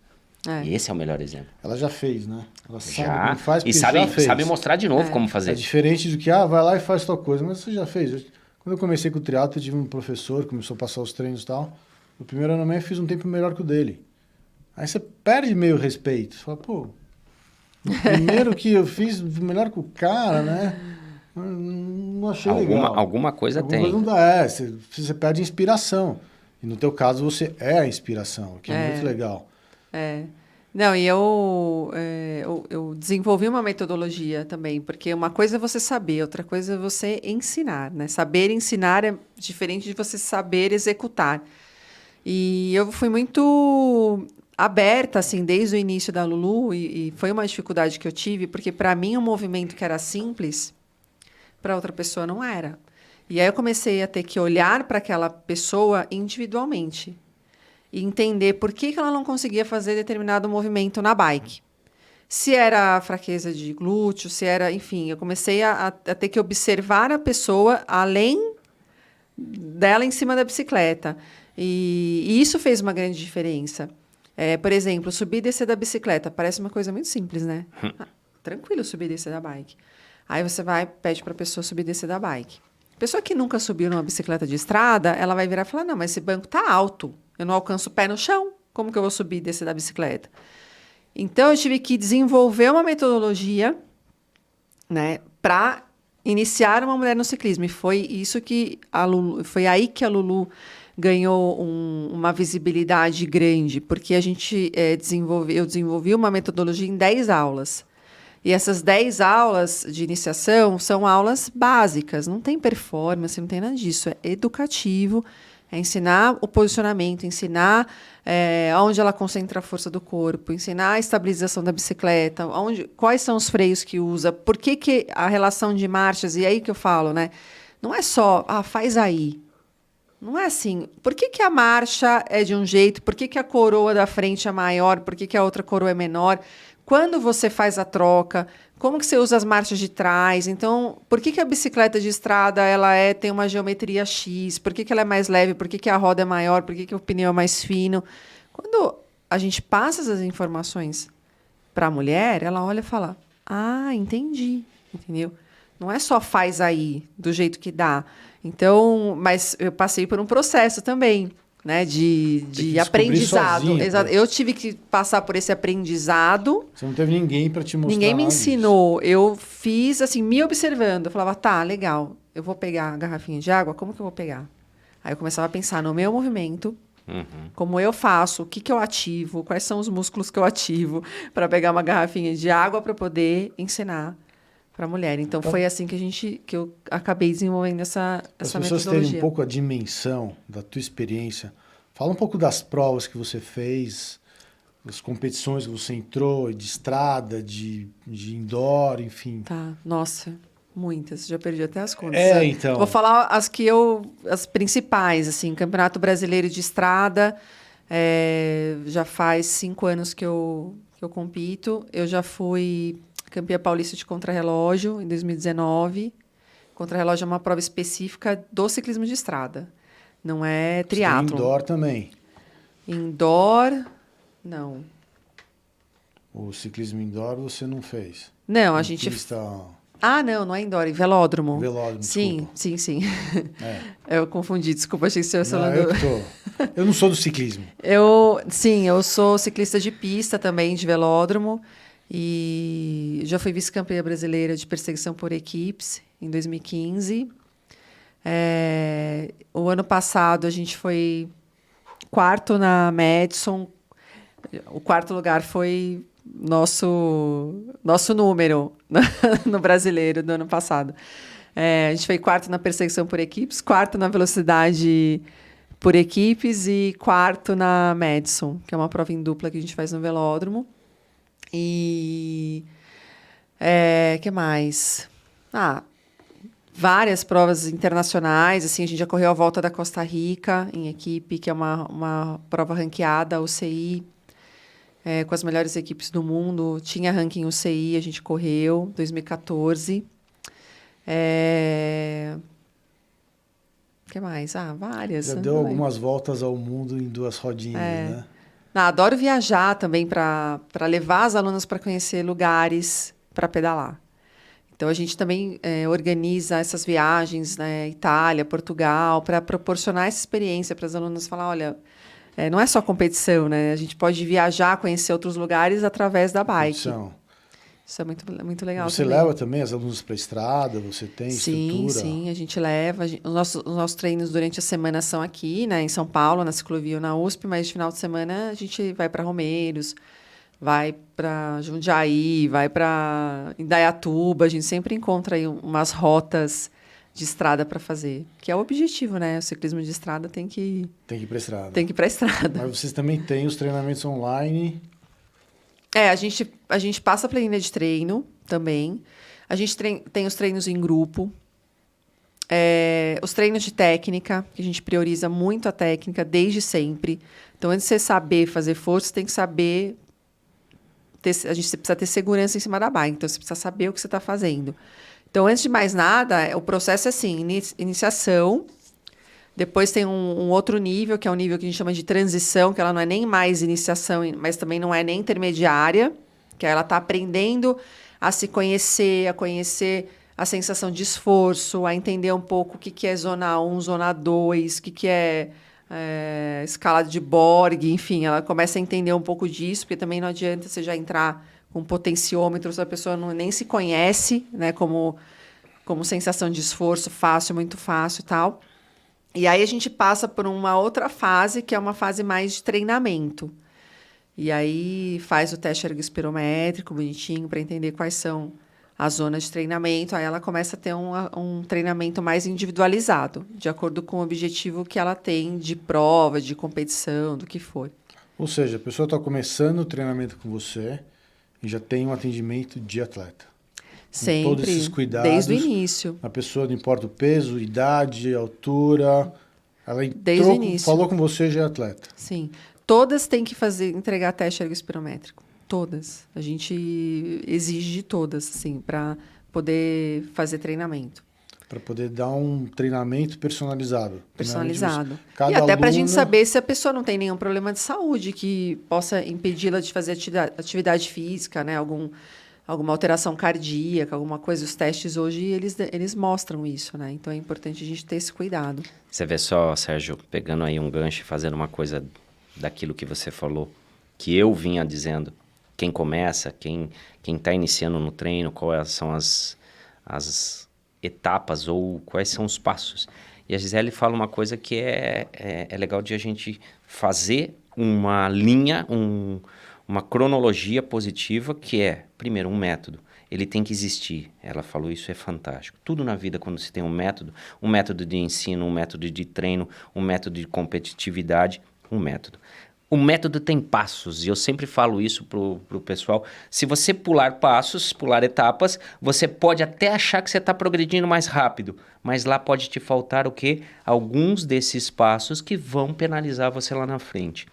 E esse é o melhor exemplo. Ela já fez, né? Ela sabe já como faz, e sabe mostrar de novo como fazer. É diferente do que, vai lá e faz tua coisa. Mas você já fez. Quando eu comecei com o triatlo, eu tive um professor, começou a passar os treinos e tal. No primeiro ano eu fiz um tempo melhor que o dele. Aí você perde meio respeito. Você fala, pô, no primeiro que eu fiz melhor que o cara, né? Não achei legal. Alguma coisa tem. Coisa não dá, você perde inspiração. E no teu caso, você é a inspiração, o que é muito legal. Não, e eu desenvolvi uma metodologia também, porque uma coisa é você saber, outra coisa é você ensinar, né? Saber ensinar é diferente de você saber executar. E eu fui muito aberta, assim, desde o início da Lulu, e foi uma dificuldade que eu tive, porque para mim um movimento que era simples, para outra pessoa não era. E aí eu comecei a ter que olhar para aquela pessoa individualmente e entender por que ela não conseguia fazer determinado movimento na bike. Se era fraqueza de glúteo, se era... Enfim, eu comecei a ter que observar a pessoa além dela em cima da bicicleta. E isso fez uma grande diferença. Por exemplo, subir e descer da bicicleta. Parece uma coisa muito simples, né? Tranquilo subir e descer da bike. Aí você vai, pede para a pessoa subir e descer da bike. Pessoa que nunca subiu numa bicicleta de estrada, ela vai virar e falar, não, mas esse banco tá alto. Eu não alcanço o pé no chão. Como que eu vou subir e descer da bicicleta? Então, eu tive que desenvolver uma metodologia, né, para iniciar uma mulher no ciclismo. E foi isso que foi aí que a Lulu ganhou uma visibilidade grande, porque eu desenvolvi uma metodologia em 10 aulas. E essas 10 aulas de iniciação são aulas básicas, não tem performance, não tem nada disso, é educativo, é ensinar o posicionamento, ensinar onde ela concentra a força do corpo, ensinar a estabilização da bicicleta, quais são os freios que usa, por que a relação de marchas, e aí que eu falo, né? Não é só, faz aí. Não é assim. Por que a marcha é de um jeito? Por que a coroa da frente é maior? Por que a outra coroa é menor? Quando você faz a troca, como que você usa as marchas de trás? Então, por que a bicicleta de estrada tem uma geometria X? Por que ela é mais leve? Por que a roda é maior? Por que o pneu é mais fino? Quando a gente passa essas informações para a mulher, ela olha e fala, entendi, entendeu? Não é só faz aí, do jeito que dá. Então, mas eu passei por um processo também, né, de aprendizado. Sozinha, exato. Eu tive que passar por esse aprendizado. Você não teve ninguém para te mostrar. Ninguém me nada ensinou. Eu fiz assim, me observando. Eu falava, tá, legal. Eu vou pegar a garrafinha de água, como que eu vou pegar? Aí eu começava a pensar no meu movimento, como eu faço, o que eu ativo, quais são os músculos que eu ativo para pegar uma garrafinha de água para poder ensinar para a mulher. Então, foi assim que eu acabei desenvolvendo essa metodologia. As pessoas terem um pouco a dimensão da tua experiência, fala um pouco das provas que você fez, das competições que você entrou, de estrada, de indoor, enfim. Tá, nossa, muitas. Já perdi até as contas. Então. Vou falar as principais, assim, Campeonato Brasileiro de Estrada, já faz 5 anos que eu compito. Eu já fui campeã paulista de contrarrelógio em 2019. Contrarrelógio é uma prova específica do ciclismo de estrada. Não é triatlon. Indoor também. Indoor, não. O ciclismo indoor você não fez? Não, a gente... Pista... não é indoor, é velódromo. Velódromo, sim, desculpa. Sim. Eu confundi, desculpa, achei que você estava falando... Eu não sou do ciclismo. Eu sou ciclista de pista também, de velódromo. E já fui vice-campeã brasileira de perseguição por equipes em 2015. O ano passado a gente foi quarto na Madison. O quarto lugar foi nosso número no brasileiro do ano passado. A gente foi quarto na perseguição por equipes, quarto na velocidade por equipes e quarto na Madison, que é uma prova em dupla que a gente faz no velódromo. E que mais? Várias provas internacionais, assim, a gente já correu a volta da Costa Rica em equipe, que é uma prova ranqueada, UCI, com as melhores equipes do mundo. Tinha ranking UCI, a gente correu, 2014. Que mais? Várias. Já deu algumas voltas ao mundo em 2 rodinhas, né? Adoro viajar também para levar as alunas para conhecer lugares para pedalar. Então, a gente também organiza essas viagens, né, Itália, Portugal, para proporcionar essa experiência para as alunas falar, olha, não é só competição, né? A gente pode viajar, conhecer outros lugares através da bike. Isso é muito, muito legal. Você também. leva também as alunas para a estrada? Você tem estrutura? Sim, a gente leva. Os nossos treinos durante a semana são aqui, né, em São Paulo, na ciclovia ou na USP, mas de final de semana a gente vai para Romeiros, vai para Jundiaí, vai para Indaiatuba. A gente sempre encontra aí umas rotas de estrada para fazer, que é o objetivo, né? O ciclismo de estrada tem que ir para a estrada. Tem que ir para a estrada. Mas vocês também têm os treinamentos online? A gente passa a planilha de treino também. A gente tem os treinos em grupo. Os treinos de técnica, que a gente prioriza muito a técnica desde sempre. Então, antes de você saber fazer força, você tem que saber... Você precisa ter segurança em cima da bike. Então, você precisa saber o que você está fazendo. Então, antes de mais nada, o processo é assim, iniciação. Depois tem um outro nível, que é um nível que a gente chama de transição, que ela não é nem mais iniciação, mas também não é nem intermediária, que ela está aprendendo a se conhecer, a conhecer a sensação de esforço, a entender um pouco o que é zona 1, zona 2, o que é escala de Borg, enfim, ela começa a entender um pouco disso, porque também não adianta você já entrar com potenciômetro se a pessoa nem se conhece, né, como sensação de esforço, fácil, muito fácil e tal. E aí a gente passa por uma outra fase, que é uma fase mais de treinamento. E aí faz o teste ergospirométrico bonitinho para entender quais são as zonas de treinamento. Aí ela começa a ter um treinamento mais individualizado, de acordo com o objetivo que ela tem de prova, de competição, do que for. Ou seja, a pessoa está começando o treinamento com você e já tem um atendimento de atleta. Sempre, com todos esses cuidados, desde o início. A pessoa, não importa o peso, idade, altura, ela Desde o início. Falou com você, já é atleta. Sim. Todas têm que entregar teste ergospirométrico. Todas. A gente exige de todas, assim, para poder fazer treinamento. Para poder dar um treinamento personalizado. Personalizado. Cada e até para a aluno... gente saber se a pessoa não tem nenhum problema de saúde que possa impedi-la de fazer atividade física, né? Alguma alteração cardíaca, alguma coisa. Os testes hoje, eles mostram isso, né? Então, é importante a gente ter esse cuidado. Você vê só, Sérgio, pegando aí um gancho e fazendo uma coisa daquilo que você falou, que eu vinha dizendo. Quem começa, quem está iniciando no treino, quais são as etapas ou quais são os passos. E a Gisele fala uma coisa que é legal de a gente fazer uma linha, uma cronologia positiva, que é, primeiro, um método. Ele tem que existir. Ela falou, isso é fantástico. Tudo na vida, quando se tem um método de ensino, um método de treino, um método de competitividade, um método. O método tem passos, e eu sempre falo isso pro pessoal. Se você pular passos, pular etapas, você pode até achar que você está progredindo mais rápido, mas lá pode te faltar o quê? Alguns desses passos que vão penalizar você lá na frente.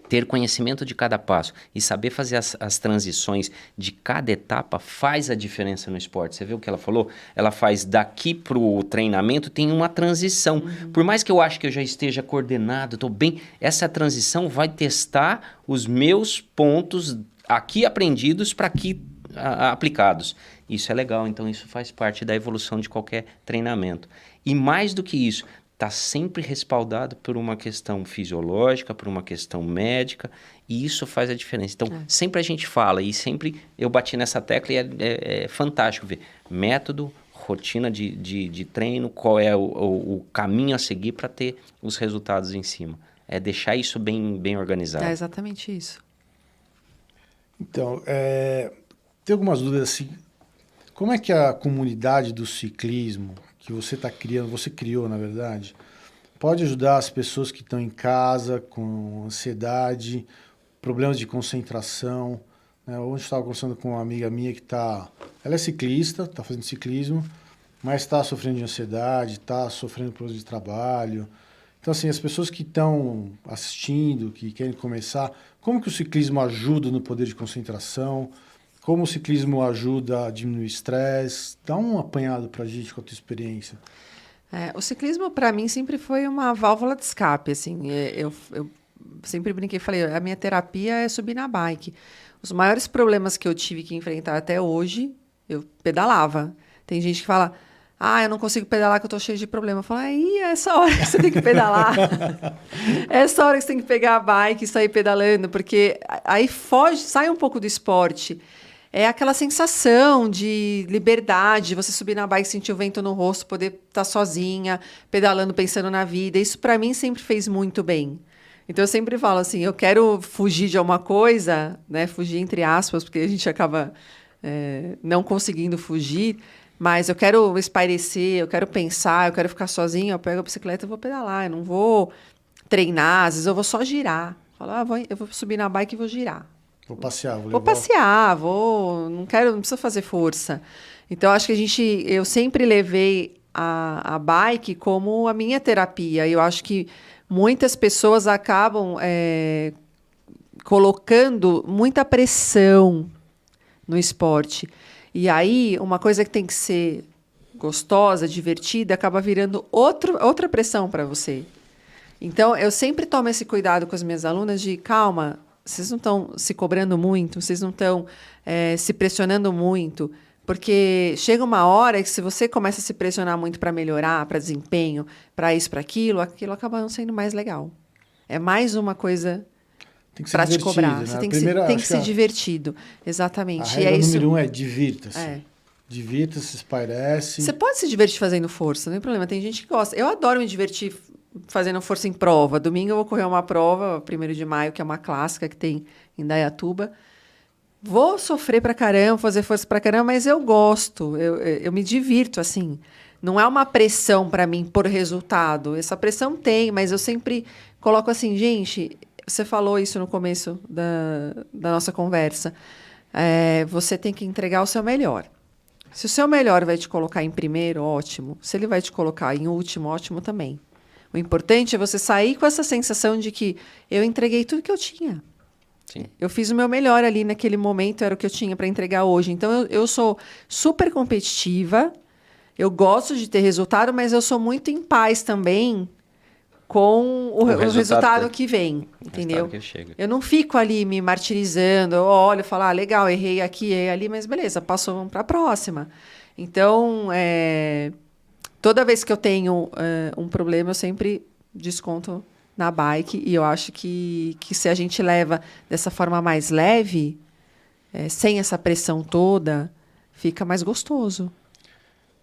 Ter conhecimento de cada passo e saber fazer as transições de cada etapa faz a diferença no esporte. Você viu o que ela falou? Ela faz daqui para o treinamento, tem uma transição. Por mais que eu ache que eu já esteja coordenado, estou bem, essa transição vai testar os meus pontos aqui aprendidos para aqui aplicados. Isso é legal, então isso faz parte da evolução de qualquer treinamento. E mais do que isso, está sempre respaldado por uma questão fisiológica, por uma questão médica, e isso faz a diferença. Então, sempre a gente fala, e sempre eu bati nessa tecla, e é fantástico ver método, rotina de treino, qual é o caminho a seguir para ter os resultados em cima. É deixar isso bem organizado. É exatamente isso. Então, tem algumas dúvidas assim. Como é que a comunidade do ciclismo que você está criando, você criou, na verdade, pode ajudar as pessoas que estão em casa com ansiedade, problemas de concentração, né? Hoje estava conversando com uma amiga minha que ela é ciclista, está fazendo ciclismo, mas está sofrendo de ansiedade, está sofrendo problemas de trabalho. Então, assim, as pessoas que estão assistindo, que querem começar, como que o ciclismo ajuda no poder de concentração? Como o ciclismo ajuda a diminuir o estresse? Dá um apanhado para a gente com a tua experiência. O ciclismo, para mim, sempre foi uma válvula de escape. Assim, eu sempre brinquei e falei, a minha terapia é subir na bike. Os maiores problemas que eu tive que enfrentar até hoje, eu pedalava. Tem gente que fala, eu não consigo pedalar que eu tô cheio de problema. Eu falo, é essa hora que você tem que pedalar. É essa hora que você tem que pegar a bike e sair pedalando, porque aí sai um pouco do esporte. É aquela sensação de liberdade, você subir na bike, sentir o vento no rosto, poder estar sozinha, pedalando, pensando na vida. Isso, para mim, sempre fez muito bem. Então, eu sempre falo assim, eu quero fugir de alguma coisa, né? Fugir entre aspas, porque a gente acaba não conseguindo fugir, mas eu quero espairecer, eu quero pensar, eu quero ficar sozinha, eu pego a bicicleta e vou pedalar, eu não vou treinar, às vezes eu vou só girar. Falo, eu vou subir na bike e vou girar. Vou passear, Vou passear, não precisa fazer força. Então, acho que eu sempre levei a bike como a minha terapia. E eu acho que muitas pessoas acabam colocando muita pressão no esporte. E aí, uma coisa que tem que ser gostosa, divertida, acaba virando outra pressão para você. Então, eu sempre tomo esse cuidado com as minhas alunas de, calma, vocês não estão se cobrando muito, vocês não estão se pressionando muito, porque chega uma hora que se você começa a se pressionar muito para melhorar, para desempenho, para isso, para aquilo acaba não sendo mais legal. É mais uma coisa para te cobrar. Né? Você tem que ser divertido. Exatamente. A regra número 1 é divirta-se. Divirta-se, espairece. Você pode se divertir fazendo força, não tem problema. Tem gente que gosta. Eu adoro me divertir fazendo força em prova. Domingo eu vou correr uma prova, 1º de maio, que é uma clássica que tem em Dayatuba. Vou sofrer pra caramba, fazer força pra caramba, mas eu gosto. Eu me divirto, assim. Não é uma pressão para mim por resultado. Essa pressão tem, mas eu sempre coloco assim, gente, você falou isso no começo da nossa conversa. Você tem que entregar o seu melhor. Se o seu melhor vai te colocar em primeiro, ótimo. Se ele vai te colocar em último, ótimo também. O importante é você sair com essa sensação de que eu entreguei tudo que eu tinha. Sim. Eu fiz o meu melhor ali naquele momento, era o que eu tinha para entregar hoje. Então, eu sou super competitiva, eu gosto de ter resultado, mas eu sou muito em paz também com o resultado que vem, entendeu? Que chega. Eu não fico ali me martirizando, eu olho e falo, legal, errei aqui, errei ali, mas beleza, passou, vamos para a próxima. Então, toda vez que eu tenho um problema, eu sempre desconto na bike, e eu acho que se a gente leva dessa forma mais leve, sem essa pressão toda, fica mais gostoso.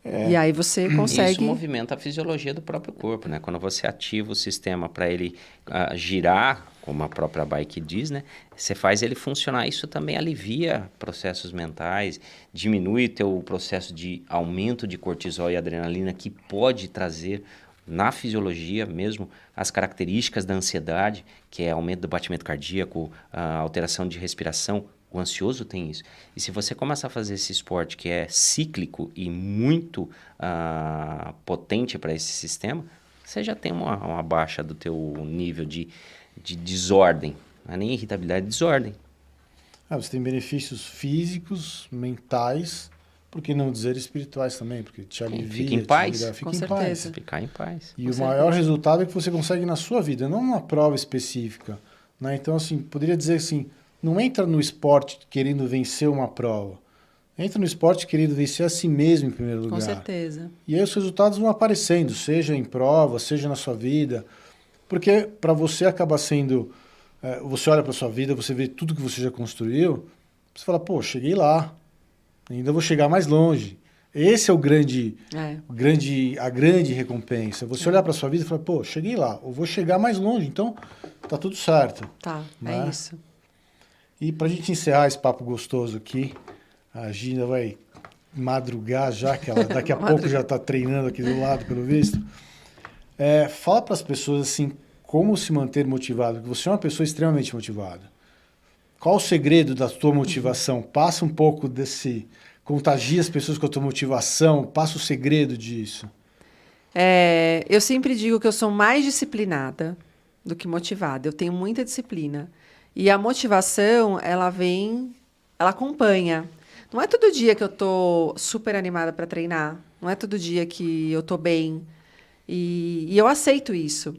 E aí você consegue... Isso movimenta a fisiologia do próprio corpo, né? Quando você ativa o sistema para ele girar, como a própria bike diz, né? Você faz ele funcionar. Isso também alivia processos mentais, diminui o teu processo de aumento de cortisol e adrenalina, que pode trazer na fisiologia mesmo as características da ansiedade, que é aumento do batimento cardíaco, alteração de respiração. O ansioso tem isso. E se você começar a fazer esse esporte que é cíclico e muito potente para esse sistema, você já tem uma baixa do teu nível de desordem. Não é nem irritabilidade, é desordem. Você tem benefícios físicos, mentais, por que não dizer espirituais também? Porque te alivia, fica em paz. Fica em paz. Ficar em paz. E o maior resultado é que você consegue na sua vida, não numa prova específica. Né? Então, assim, poderia dizer assim, não entra no esporte querendo vencer uma prova. Entra no esporte querendo vencer a si mesmo em primeiro lugar. Com certeza. E aí os resultados vão aparecendo, seja em prova, seja na sua vida. Porque para você acaba sendo... você olha para sua vida, você vê tudo que você já construiu, você fala, pô, cheguei lá. Ainda vou chegar mais longe. Esse é a grande recompensa. Você olhar para sua vida e falar, pô, cheguei lá, eu vou chegar mais longe, então tá tudo certo. Tá, né? É isso. E para a gente encerrar esse papo gostoso aqui, a Gina vai madrugar já, que ela daqui a pouco já está treinando aqui do lado, pelo visto. Fala para as pessoas assim, como se manter motivado, porque você é uma pessoa extremamente motivada. Qual o segredo da tua motivação? Passa um pouco desse... Contagia as pessoas com a tua motivação, passa o segredo disso. Eu sempre digo que eu sou mais disciplinada do que motivada. Eu tenho muita disciplina. E a motivação, ela acompanha. Não é todo dia que eu tô super animada para treinar. Não é todo dia que eu tô bem. E eu aceito isso.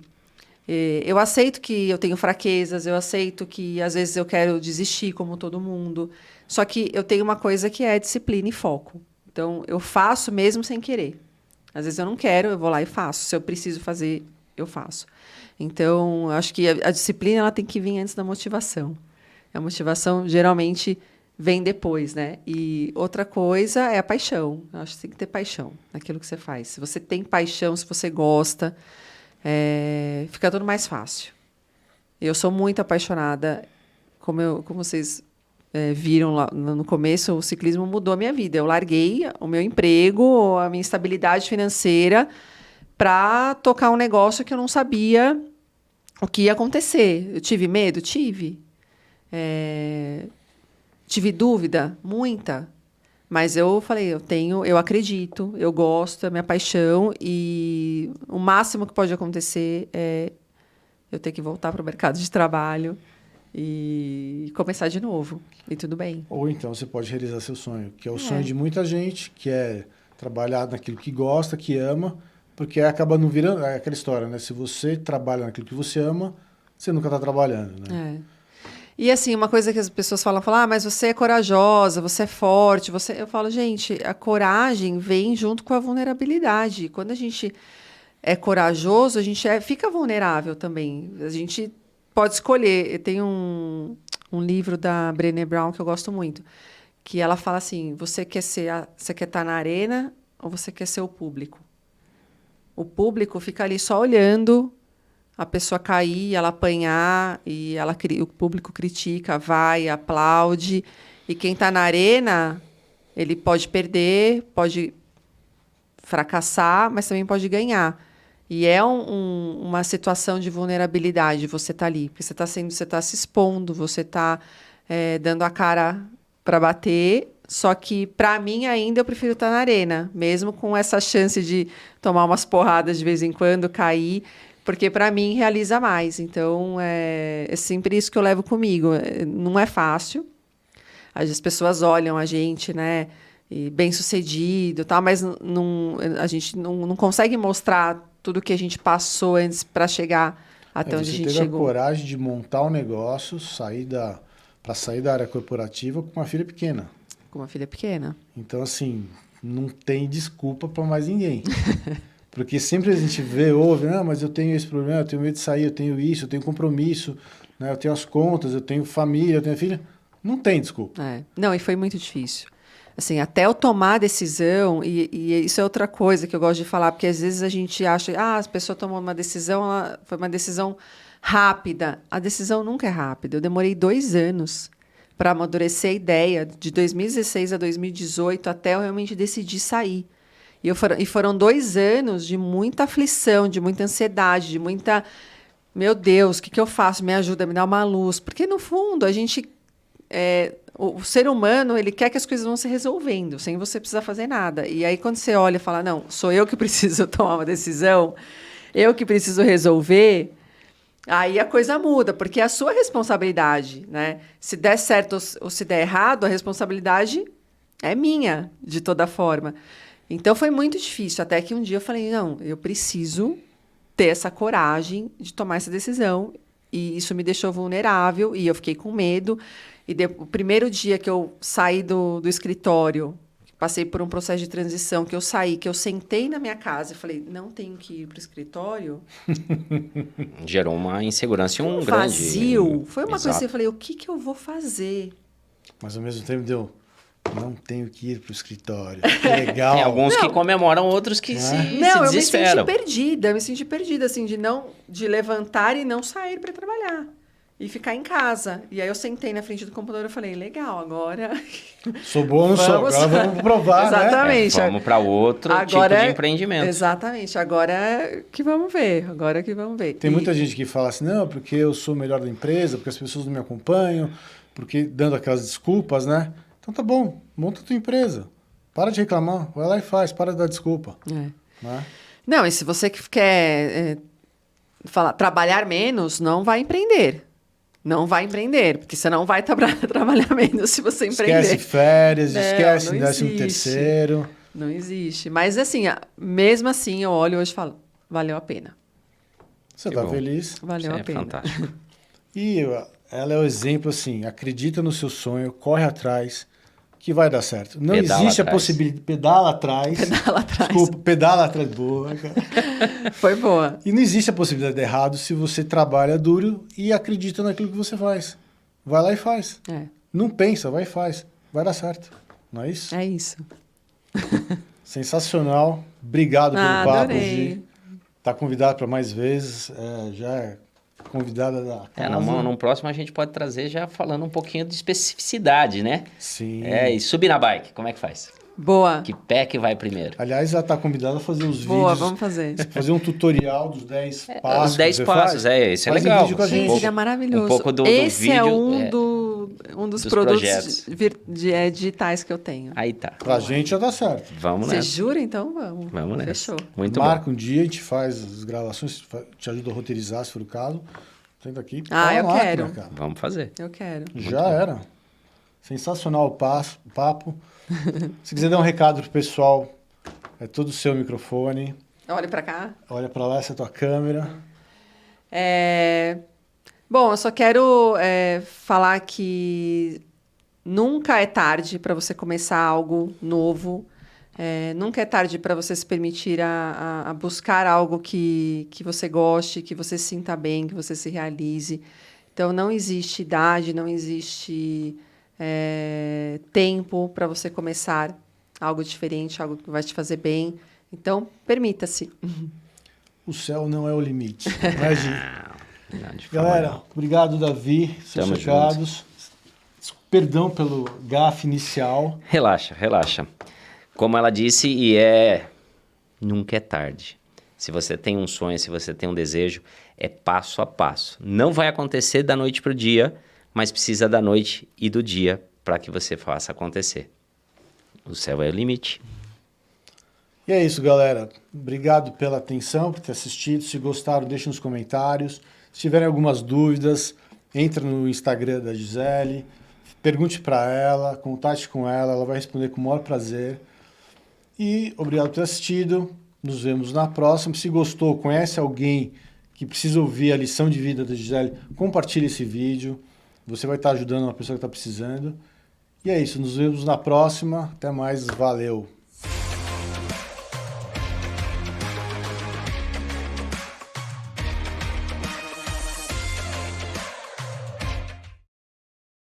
Eu aceito que eu tenho fraquezas, eu aceito que às vezes eu quero desistir como todo mundo. Só que eu tenho uma coisa que é disciplina e foco. Então, eu faço mesmo sem querer. Às vezes eu não quero, eu vou lá e faço. Se eu preciso fazer, eu faço. Então, acho que a disciplina ela tem que vir antes da motivação. A motivação geralmente vem depois, né? E outra coisa é a paixão. Eu acho que você tem que ter paixão naquilo que você faz. Se você tem paixão, se você gosta, fica tudo mais fácil. Eu sou muito apaixonada. Como vocês viram lá no começo, o ciclismo mudou a minha vida. Eu larguei o meu emprego, a minha estabilidade financeira, para tocar um negócio que eu não sabia o que ia acontecer. Eu tive medo? Tive. Tive dúvida? Muita. Mas eu falei, eu acredito, eu gosto, é minha paixão, e o máximo que pode acontecer é eu ter que voltar para o mercado de trabalho e começar de novo. E tudo bem. Ou então você pode realizar seu sonho, que é o sonho de muita gente, que é trabalhar naquilo que gosta, que ama, porque aí acaba não virando... É aquela história, né? Se você trabalha naquilo que você ama, você nunca está trabalhando, né? E assim, uma coisa que as pessoas falam, mas você é corajosa, você é forte, você... Eu falo, gente, a coragem vem junto com a vulnerabilidade. Quando a gente é corajoso, a gente fica vulnerável também. A gente pode escolher. Tem um livro da Brené Brown que eu gosto muito, que ela fala assim, você quer estar na arena ou você quer ser o público? O público fica ali só olhando a pessoa cair, ela apanhar, e o público critica, vai, aplaude. E quem está na arena, ele pode perder, pode fracassar, mas também pode ganhar. E é uma situação de vulnerabilidade você estar ali, porque você está se expondo, você está dando a cara para bater. Só que, para mim, ainda eu prefiro estar na arena, mesmo com essa chance de tomar umas porradas de vez em quando, cair, porque para mim realiza mais. Então, é sempre isso que eu levo comigo. Não é fácil. As pessoas olham a gente, né, e bem-sucedido, tal, mas a gente não consegue mostrar tudo que a gente passou antes para chegar até onde a gente chegou. Você teve a coragem de montar um negócio, para sair da área corporativa com uma filha pequena. Com uma filha pequena. Então, assim, não tem desculpa para mais ninguém. Porque sempre a gente ouve, mas eu tenho esse problema, eu tenho medo de sair, eu tenho isso, eu tenho compromisso, né? Eu tenho as contas, eu tenho família, eu tenho filha. Não tem desculpa. Não, e foi muito difícil. Assim, até eu tomar a decisão, e isso é outra coisa que eu gosto de falar, porque às vezes a gente acha, a pessoa tomou uma decisão, foi uma decisão rápida. A decisão nunca é rápida. Eu demorei 2 anos para amadurecer a ideia, de 2016 a 2018, até eu realmente decidir sair. E foram 2 anos de muita aflição, de muita ansiedade, de muita... Meu Deus, o que eu faço? Me ajuda, me dá uma luz. Porque, no fundo, a gente... o ser humano, ele quer que as coisas vão se resolvendo, sem você precisar fazer nada. E aí, quando você olha e fala, não, sou eu que preciso tomar uma decisão, eu que preciso resolver, aí a coisa muda, porque é a sua responsabilidade, né? Se der certo ou se der errado, a responsabilidade é minha, de toda forma. Então, foi muito difícil, até que um dia eu falei, não, eu preciso ter essa coragem de tomar essa decisão, e isso me deixou vulnerável, e eu fiquei com medo. E o primeiro dia que eu saí do escritório, passei por um processo de transição, que eu saí, que eu sentei na minha casa e falei, não tenho que ir para o escritório. Gerou uma insegurança e um grande... vazio. Foi uma Exato. coisa assim, eu falei, o que eu vou fazer? Mas, ao mesmo tempo, não tenho que ir para o escritório. Que legal. Tem alguns que comemoram, outros que se desesperam. Eu me senti perdida, assim, de levantar e não sair para trabalhar. E ficar em casa. E aí eu sentei na frente do computador e falei, legal, agora... Sou bom ou não sou? Agora vamos provar, Exatamente. né? Vamos para outro tipo de empreendimento. Exatamente. Agora que vamos ver. Tem muita gente que fala assim, não, porque eu sou o melhor da empresa, porque as pessoas não me acompanham, porque dando aquelas desculpas, né? Então tá bom, monta a tua empresa. Para de reclamar, vai lá e faz, para de dar desculpa. Né? Não, e se você quer trabalhar menos, não vai empreender. Não vai empreender, porque você não vai trabalhar menos se você empreender. Esquece férias, esquece 13º. Não existe. Mas, assim, mesmo assim, eu olho hoje e falo, valeu a pena. Você tá feliz? Valeu a pena. Fantástico. E ela é o exemplo, assim, acredita no seu sonho, corre atrás, que vai dar certo. Não existe a possibilidade... Pedala atrás. Desculpa, pedala atrás. Boa, cara. Foi boa. E não existe a possibilidade de errado se você trabalha duro e acredita naquilo que você faz. Vai lá e faz. Não pensa, vai e faz. Vai dar certo. Não é isso? É isso. Sensacional. Obrigado pelo papo, adorei. Gi. Tá convidado para mais vezes. Já é convidada da casa. No próximo a gente pode trazer já falando um pouquinho de especificidade, né? Sim. E subir na bike, como é que faz? Boa. Que pé que vai primeiro? Aliás, ela está convidada a fazer uns vídeos. Boa, vamos fazer. Fazer um tutorial dos 10 passos. Os 10 passos, isso é Faz um legal. vídeo com a gente. Seria maravilhoso. Um pouco do Esse vídeo, é um dos produtos digitais que eu tenho. Aí tá. Pra gente já dá certo. Vamos Você nessa. jura? Então vamos. Vamos nessa. Fechou. Muito Marca bom. um dia, a gente faz as gravações, te ajuda a roteirizar, se for o caso. Tenta aqui. Eu quero. Cara. Vamos fazer. Eu quero. Já era. Sensacional o papo. Se quiser dar um recado pro pessoal É todo o seu microfone. Olhe para cá. Olha para lá, essa é a tua câmera. Bom, eu só quero falar que nunca é tarde para você começar algo novo. Nunca é tarde para você se permitir a buscar algo que você goste, que você sinta bem, que você se realize. Então, não existe idade, não existe tempo para você começar algo diferente, algo que vai te fazer bem. Então, permita-se. O céu não é o limite. Imagina. Não, de forma Galera, não. obrigado, Davi. Seus Tamo recados. Perdão pelo gafe inicial. Relaxa, relaxa. Como ela disse, nunca é tarde. Se você tem um sonho, se você tem um desejo, é passo a passo. Não vai acontecer da noite para o dia, mas precisa da noite e do dia para que você faça acontecer. O céu é o limite. E é isso, galera. Obrigado pela atenção, por ter assistido. Se gostaram, deixem nos comentários. Se tiverem algumas dúvidas, entra no Instagram da Gisele, pergunte para ela, contate com ela vai responder com o maior prazer. E obrigado por ter assistido. Nos vemos na próxima. Se gostou, conhece alguém que precisa ouvir a lição de vida da Gisele, compartilhe esse vídeo. Você vai estar ajudando uma pessoa que está precisando. E é isso, nos vemos na próxima. Até mais, valeu!